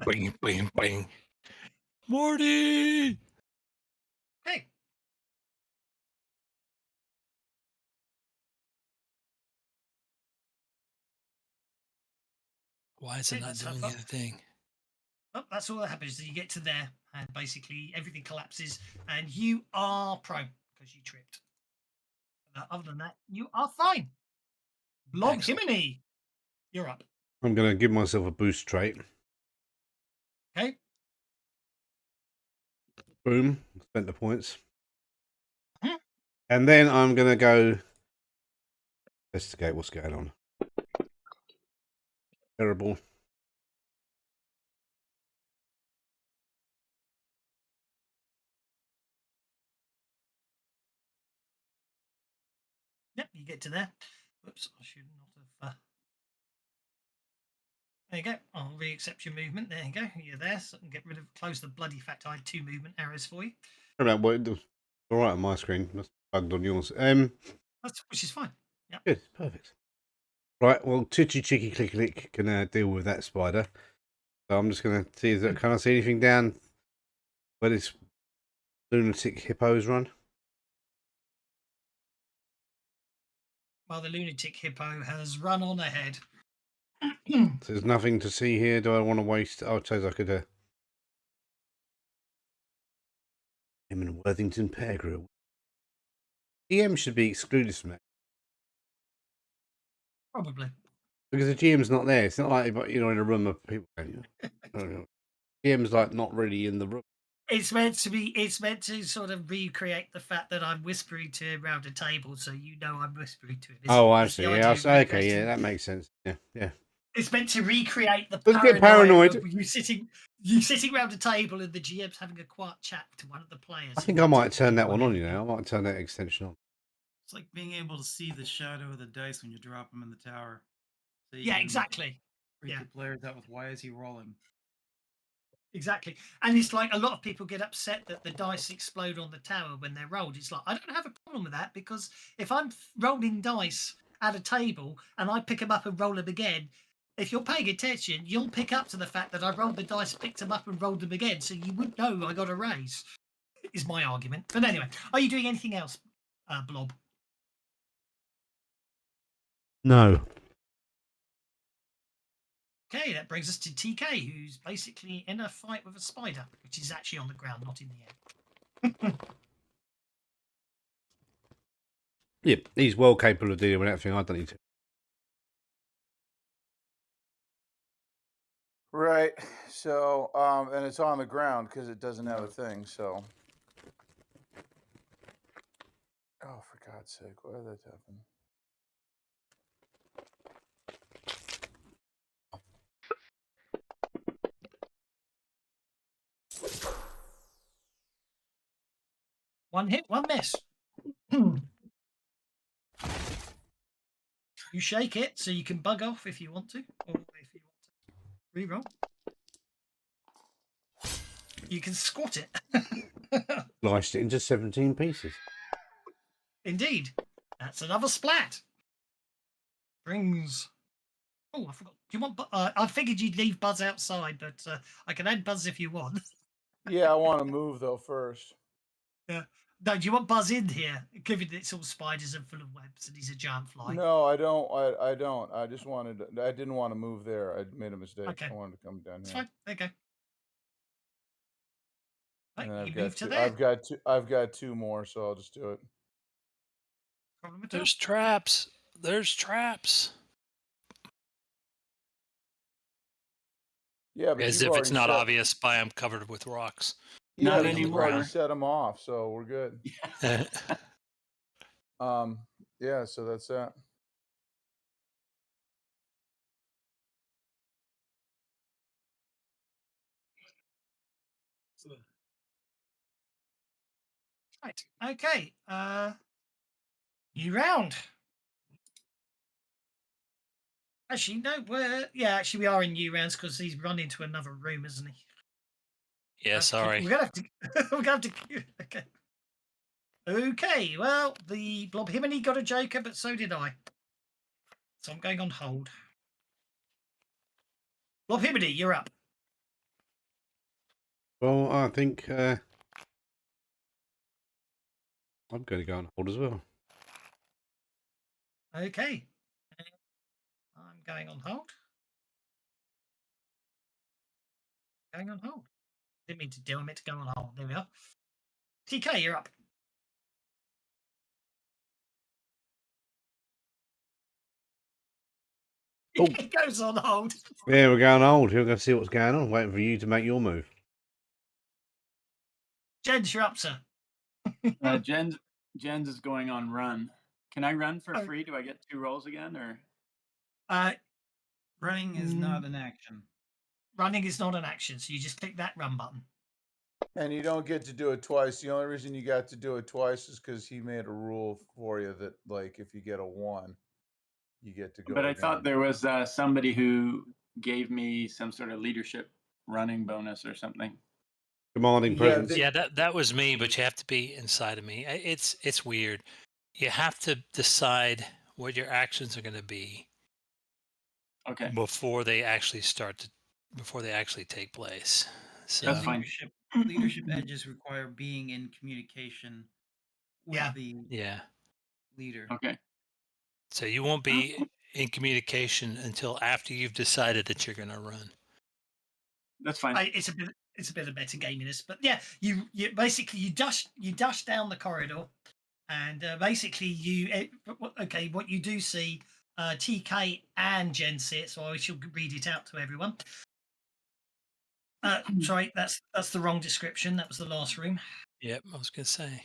Bing, bing, bing. Morty! Hey. Why is it not doing anything? Oh, that's all that happens. You get to there, and basically everything collapses, and you are prone because you tripped. Other than that, you are fine. Blob Himini, you're up. I'm going to give myself a boost trait. Okay. Boom. Spent the points. And then I'm going to go investigate what's going on. Terrible. Yep, you get to there. Whoops, I should not have. There you go. I'll re-accept your movement. There you go. You're there. So I can get rid of, close the bloody fact I had 2 movement arrows for you. All right on my screen. That's bugged on yours. Which is fine. Yeah. Good. Perfect. Right. Well, Titchy Chicky Click Click can deal with that spider. So I'm just going to see. Can I see anything down where this lunatic hippos run? Well, the lunatic hippo has run on ahead. So there's nothing to see here. Do I want to waste? I suppose I could. Him and Worthington Pear Grill. GM should be excluded from that. Probably. Because the GM's not there. It's not like you're in a room of people. GM's like not really in the room. It's meant to be. It's meant to sort of recreate the fact that I'm whispering to him around a table, so you know I'm whispering to him. Oh, I It's the see. idea Yeah, of okay, recreating- yeah, that makes sense. Yeah, yeah. It's meant to recreate the Let's get paranoia paranoid. of you sitting around a table and the GM's having a quiet chat to one of the players. I think I might turn that one on. You know, I might turn that extension on. It's like being able to see the shadow of the dice when you drop them in the tower. So you Yeah, can exactly. freak Yeah. the players out with why is he rolling? Exactly. And it's like a lot of people get upset that the dice explode on the tower when they're rolled. It's like, I don't have a problem with that, because if I'm rolling dice at a table and I pick them up and roll them again, if you're paying attention, you'll pick up to the fact that I rolled the dice, picked them up and rolled them again. So you would know I got a raise, is my argument. But anyway, are you doing anything else, Blob? No. Okay, that brings us to TK, who's basically in a fight with a spider, which is actually on the ground, not in the air. Yeah, he's well capable of dealing with everything. I don't need to. Right. So, and it's on the ground because it doesn't have a thing. So, oh, for God's sake, why did that happen? One hit, one miss. You shake it so you can bug off if you want to, or if you want to reroll. You can squat it. Sliced it into 17 pieces. Indeed. That's another splat. Brings. Oh, I forgot. Do you want? I figured you'd leave Buzz outside, but I can add Buzz if you want. Yeah, I want to move though first. Yeah. No, do you want Buzz in here? Given that it's all spiders and full of webs, and he's a giant fly. No, I don't. I don't. I just wanted. I didn't want to move there. I made a mistake. Okay. I wanted to come down It's here. fine. There you go. Right, And then you move to there. I've got two more, so I'll just do it. Problem at all. There's traps. There's traps. Yeah, but As you've if it's already not set, obvious by I'm covered with rocks. Yeah, Not but you've anymore. already set them off, so we're good. Yeah. Yeah. So that's that. Right. Okay. New round. Actually, no. Actually, we are in new rounds because he's run into another room, isn't he? Yeah, sorry. We're gonna have to. We're gonna have to. Okay. Okay. Well, the Blob Himini got a Joker, but so did I. So I'm going on hold. Blob Himini, you're up. Well, I think I'm going to go on hold as well. Okay. I'm going on hold. Going on hold. Didn't mean to do. I meant to go on hold. There we are. TK, you're up. Oh. It goes on hold. Yeah, we're going on hold. We're going to see what's going on. Waiting for you to make your move. Jens, you're up, sir. Jens is going on run. Can I run for free? Do I get 2 rolls again, or? Running is not an action. Running is not an action, so you just click that run button. And you don't get to do it twice. The only reason you got to do it twice is because he made a rule for you that, like, if you get a 1, you get to go. But I thought there was somebody who gave me some sort of leadership running bonus or something. Commanding presence. Yeah, that was me, but you have to be inside of me. It's weird. You have to decide what your actions are going to be. Okay. Before they actually take place. So That's fine. Leadership edges require being in communication with the leader. Okay. So you won't be in communication until after you've decided that you're going to run. That's fine. It's a bit of metagaminess, but yeah, you basically you dash down the corridor, and basically what you do see, TK and Jen see it, so I shall read it out to everyone. Sorry, that's the wrong description. That was the last room. Yep, I was going to say.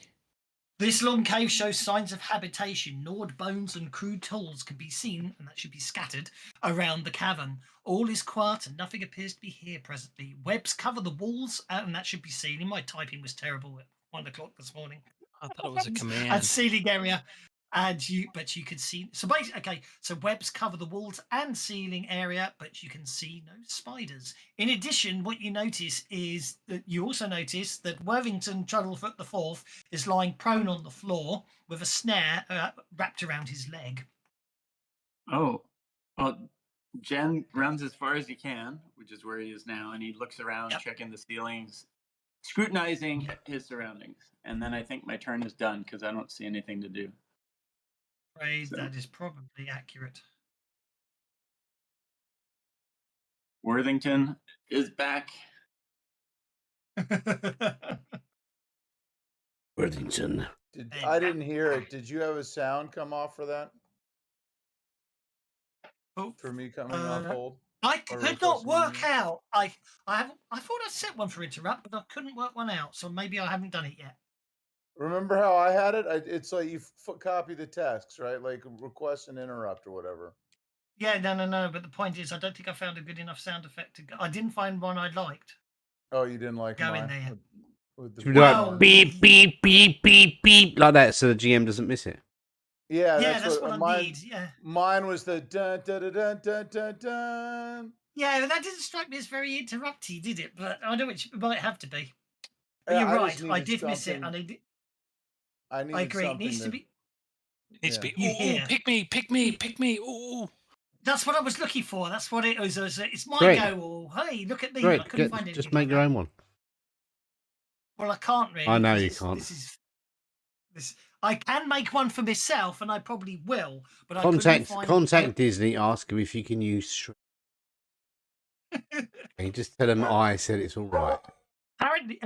This long cave shows signs of habitation. Gnawed bones and crude tools can be seen, and that should be scattered, around the cavern. All is quiet and nothing appears to be here presently. Webs cover the walls, and that should be seen. My typing was terrible at 1 o'clock this morning. I thought it was a And command. ceiling area. But you could see, so basically, okay, so webs cover the walls and ceiling area, but you can see no spiders. In addition, what you notice is that you also notice that Worthington Truddlefoot IV is lying prone on the floor with a snare wrapped around his leg. Oh, well, Jen runs as far as he can, which is where he is now, and he looks around, checking the ceilings, scrutinizing his surroundings. And then I think my turn is done because I don't see anything to do. That is probably accurate. Worthington is back. Worthington. I didn't hear it. Did you have a sound come off for that? For me coming off hold? I could not work out. I thought I set one for interrupt, but I couldn't work one out. So maybe I haven't done it yet. Remember how I had it? It's like you copy the text, right? Like request an interrupt or whatever. Yeah, no. But the point is, I don't think I found a good enough sound effect to go. I didn't find one I liked. Oh, you didn't like go mine? in there. With the Like, beep, beep, beep, beep, beep, like that, so the GM doesn't miss it. Yeah, that's what I need. Yeah, mine was the dun dun dun dun dun dun dun. Yeah, but that didn't strike me as very interrupty, did it? But I know it might have to be. But Yeah, you're I right. just I needed did miss it, something- and I I agree. It something needs to be. It needs to be, You ooh, hear. pick me, pick me, pick me, ooh. That's what I was looking for. That's what it was. It's my Great. go. Or hey, look at me. Great, I couldn't find anything. just make your own one. Well, I can't really. I know you because can't. This. I can make one for myself, and I probably will. But I couldn't find Contact Disney. Ask them if you can use. You just tell them I said it's all right. Apparently,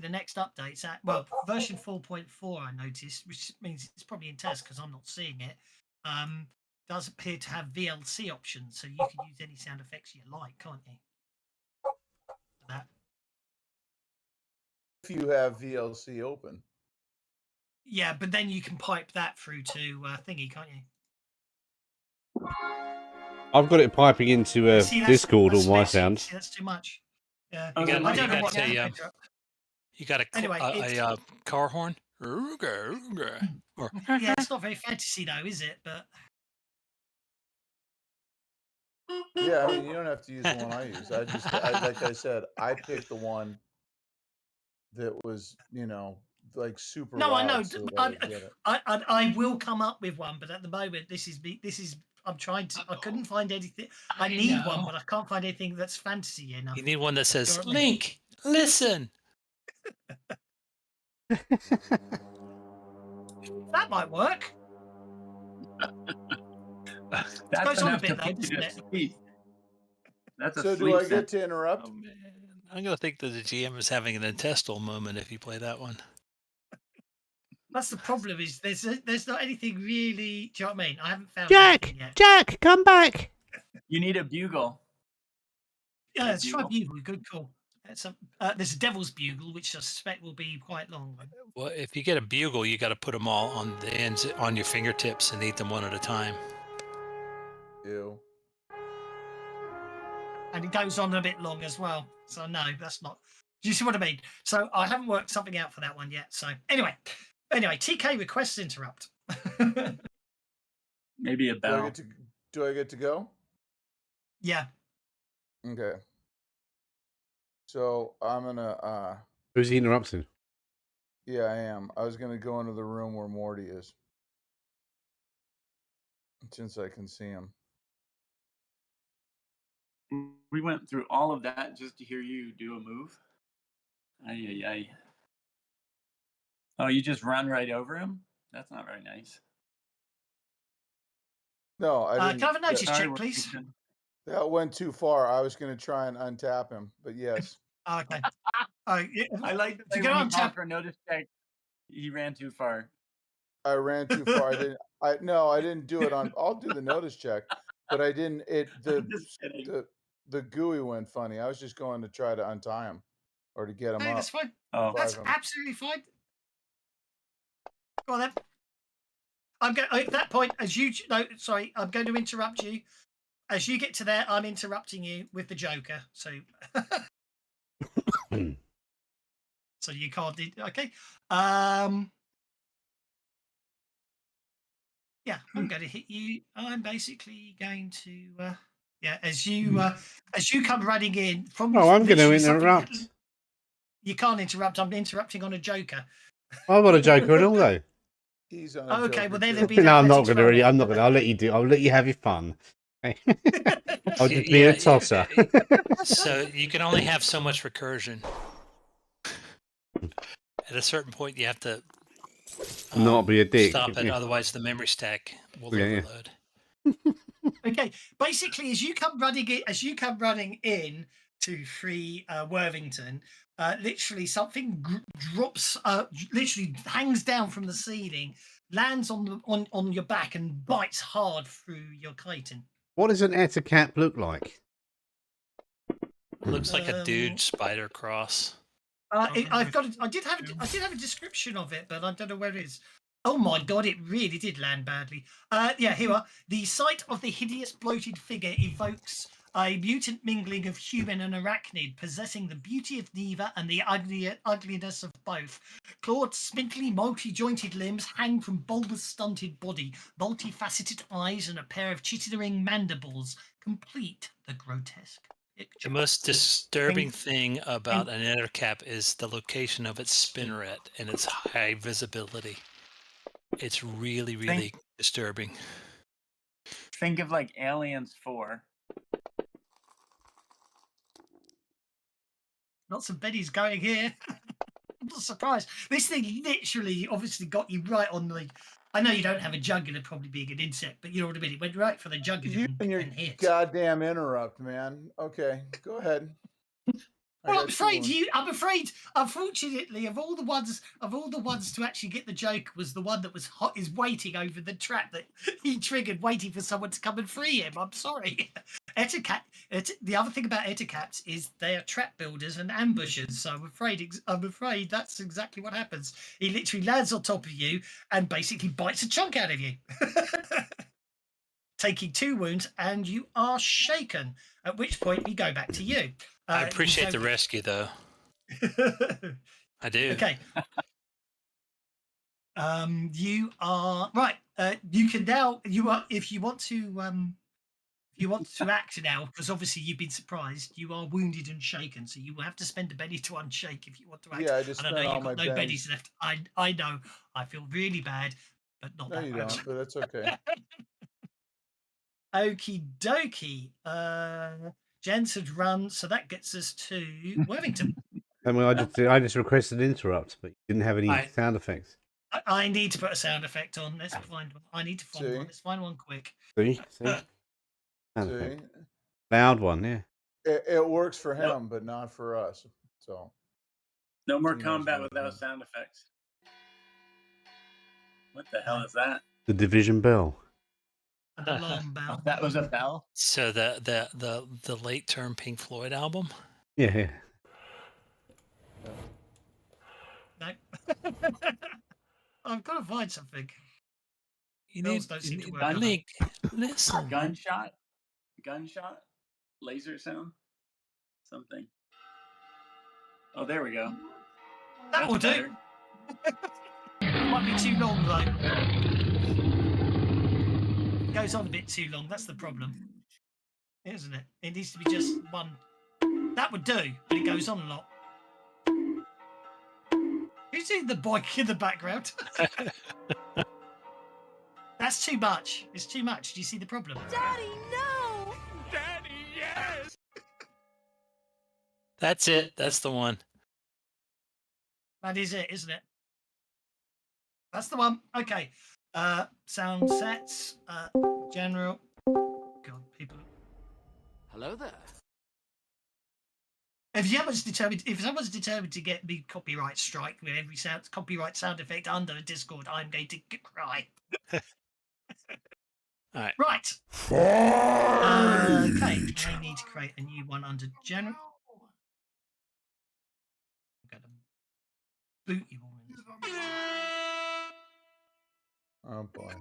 the next update's at version 4.4. I noticed, which means it's probably in test because I'm not seeing it. Does appear to have VLC options, so you can use any sound effects you like, can't you? For that. If you have VLC open. Yeah, but then you can pipe that through to thingy, can't you? I've got it piping into Discord on my sound. See, that's too much. Yeah, You got, I don't know what. You got a car horn. Or, yeah, it's not very fantasy though, is it? But yeah, I mean, you don't have to use the one I use. Like I said, I picked the one that was, like super. No, loud I know. so I will come up with one, but at the moment, this is. I'm trying to. I couldn't find anything. I need one, but I can't find anything that's fantasy enough. You need one that says, "Link, listen." That might work. That goes on a bit though, doesn't it? That's so do I get to interrupt? Oh, man. I'm gonna think that the GM is having an intestinal moment if you play that one. That's the problem. Is there's not anything really. Do you know what I mean? I haven't found Jack. yet. Jack, come back. You need a bugle. Yeah, let's try bugle. Good call. There's a devil's bugle, which I suspect will be quite long. Well, if you get a bugle, you got to put them all on the ends on your fingertips and eat them one at a time. Ew. And it goes on a bit long as well. So no, that's not. Do you see what I mean? So I haven't worked something out for that one yet. So anyway, TK requests interrupt. Maybe a bell. Do I get to go? Yeah. Okay. So I'm gonna. Who's he interrupting? Yeah, I am. I was gonna go into the room where Morty is, since I can see him. We went through all of that just to hear you do a move. Ay. Oh, you just run right over him? That's not very nice. No, I didn't. Can I have a notice check, please? That went too far. I was going to try and untap him, but yes. Okay. I like the way when he called for a notice check. He ran too far. I ran too far. I didn't do it on. I'll do the notice check, but I didn't. the GUI went funny. I was just going to try to untie him or to get him Hey, up. that's fine. Oh, That's Revive him. absolutely fine. Go on then. I'm going at that point. As you no, sorry, I'm going to interrupt you. As you get to there, I'm interrupting you with the Joker. So, so you can't. Okay. Yeah, I'm going to hit you. I'm basically going to. Yeah, as you come running in from. Oh, I'm going to literally something that- interrupt. You can't interrupt. I'm interrupting on a Joker. I've got a Joker and all though. He's on a Okay, Joker well then too. it'll be an No, I'm not athletics going to roll really. then. I'm not going to. I'll let you do. I'll let you have your fun. Okay? I'll just be Yeah, a tosser. So you can only have so much recursion. At a certain point, you have to Not be a dick. stop it, Yeah. otherwise the memory stack will Yeah, yeah. overload. Okay, basically, as you come running in to free Worthington, literally something drops, literally hangs down from the ceiling, lands on your back, and bites hard through your chitin. What does an etacap look like? Looks like a dude spider cross. I did have a description of it, but I don't know where it is. Oh my god, it really did land badly. Yeah, here we are. The sight of the hideous bloated figure evokes a mutant mingling of human and arachnid, possessing the beauty of neither and the ugliness of both. Clawed, spindly, multi-jointed limbs hang from bulbous, stunted body, multifaceted eyes, and a pair of chittering mandibles complete the grotesque picture. The most disturbing thing about an ettercap is the location of its spinneret and its high visibility. It's really, really disturbing. Think of like Aliens 4. Lots of Benny's going here. I'm not surprised. This thing literally, obviously, got you right on the. I know you don't have a jugular, probably being an insect, but you know what I mean. It went right for the jugular You and your hit. goddamn interrupt, man. Okay, go ahead. Well, I'm afraid. Unfortunately, of all the ones to actually get the joke, was the one that was hot is waiting over the trap that he triggered, waiting for someone to come and free him. I'm sorry. The other thing about ettercaps is they are trap builders and ambushers. So I'm afraid that's exactly what happens. He literally lands on top of you and basically bites a chunk out of you. Taking 2 wounds, and you are shaken. At which point we go back to you. I appreciate the rescue, though. I do. Okay. You are right. You can now. You are if you want to. Act now, because obviously you've been surprised. You are wounded and shaken, so you will have to spend a Benny to unshake if you want to act. Yeah, I just and I know spent you've all got my no bennies. Bennies left. I know. I feel really bad, but not No, that you bad. don't, but that's okay. Okie dokie. Jens had run, so that gets us to Worthington. I mean, I just requested an interrupt, but you didn't have any sound effects. I need to put a sound effect on. Let's find one. I need to find one. Let's find one quick. See? Sound effect. Loud one, yeah. It works for him, but not for us. So no more combat without sound effects. What the hell is that? The Division bell. An alarm bell. That was a bell. So the late term Pink Floyd album. Yeah, yeah. No. I've got to find something. Bells don't seem to work. Listen. Gunshot, laser sound, something. Oh, there we go. That will do. Might be too long though. It goes on a bit too long. That's the problem, isn't it? It needs to be just one. That would do, but it goes on a lot. Who's in the bike in the background? That's too much. It's too much. Do you see the problem? Daddy, no! Daddy, yes! That's it. That's the one. That is it, isn't it? That's the one. Okay. Sound sets. General. God, people. Hello there. If someone's determined to get me copyright strike with every copyright sound effect under a Discord, I'm going to cry. All right. Right. Okay. I need to create a new one under general. I'm gonna boot you all in. Oh boy.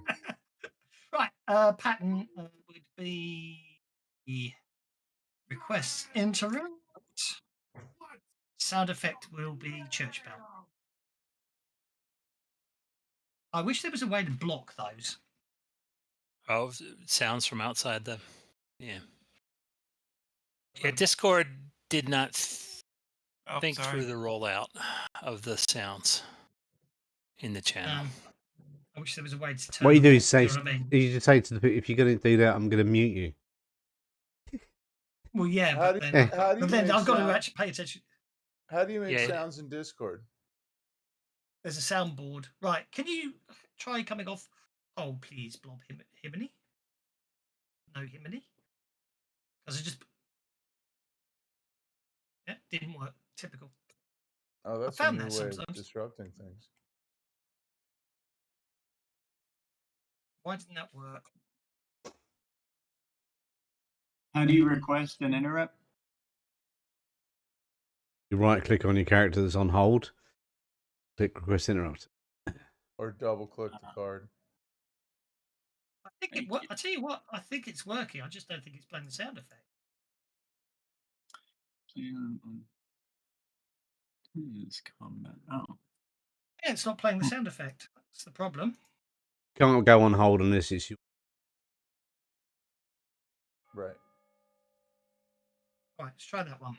Right. Pattern would be requests interrupt. Sound effect will be church bell. I wish there was a way to block those. Oh, sounds from outside the. Yeah. Yeah. Discord did not think through the rollout of the sounds in the channel. I wish there was a way to turn. What you do them is off, say, you know what I mean? you just say to the people, if you're going to do that, I'm going to mute you. Well, yeah, How but do then, how do you but then make I've got to sound- actually pay attention. How do you make Yeah. sounds in Discord? There's a soundboard. Right. Can you try coming off? Oh, please, Blob Himiny. No Himiny. Because it just. Yeah, didn't work. Typical. Oh, that's a found new that way of sometimes. disrupting things. Why didn't that work? How do you request an interrupt? You right click on your character that's on hold, click request interrupt. Or double click the card. I think it. I tell you what. I think it's working. I just don't think it's playing the sound effect. Please comment. Oh. Yeah, it's not playing the sound effect. That's the problem. Can't go on hold unless it's you. Right. Right, let's try that one.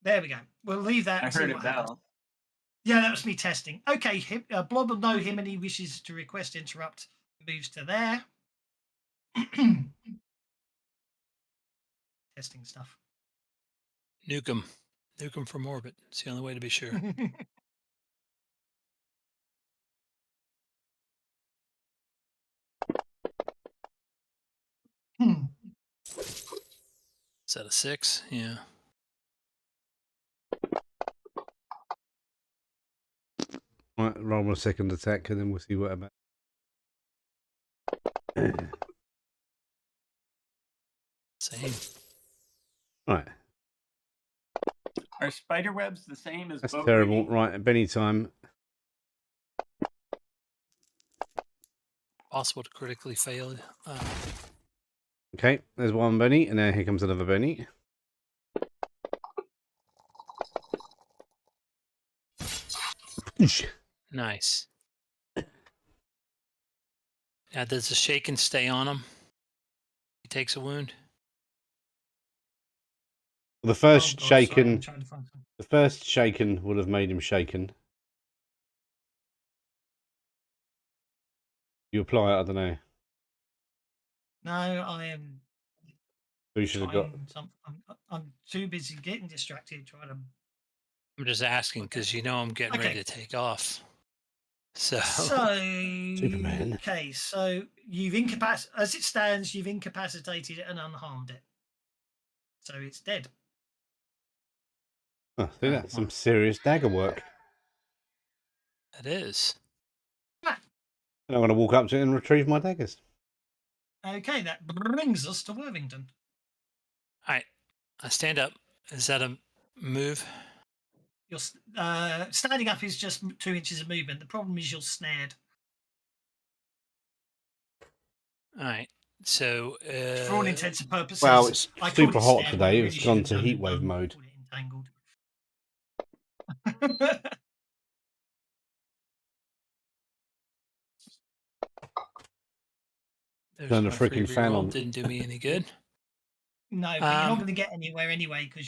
There we go. We'll leave that. I and see heard it what happens. bell. Yeah, that was me testing. Okay, Blob will know him and he wishes to request interrupt. Moves to there. Testing stuff. Nuke 'em. Nuke 'em from orbit. It's the only way to be sure. Is that a 6? Yeah. Right, roll a second attack and then we'll see what about. Same. Right. Are spider webs the same as That's boat terrible. rigging? Right, Benny time. Possible to critically fail. Okay, there's one Benny, and now here comes another Benny. Nice. Now, does the shaken stay on him? He takes a wound. The first Oh, God, sorry, shaken, I'm trying to find something. the first shaken would have made him shaken. You apply it, I don't know. No, I am. So you should have got. I'm too busy getting distracted trying to. I'm just asking because you know I'm getting ready to take off. So Superman. Okay, so you've as it stands, you've incapacitated it and unharmed it. So it's dead. Oh, see, that's some serious dagger work. It is. Ah. And I'm going to walk up to it and retrieve my daggers. Okay, that brings us to Worthington. All right, I stand up. Is that a move? You're standing up is just 2 inches of movement. The problem is you're snared. All right. So For all intents and purposes, Well, it's I called super it hot snared, today. really It's should gone have to done heatwave mode. called it entangled. Turn the my free freaking fan reroll. on. Didn't do me any good. No, but you're not going to get anywhere anyway because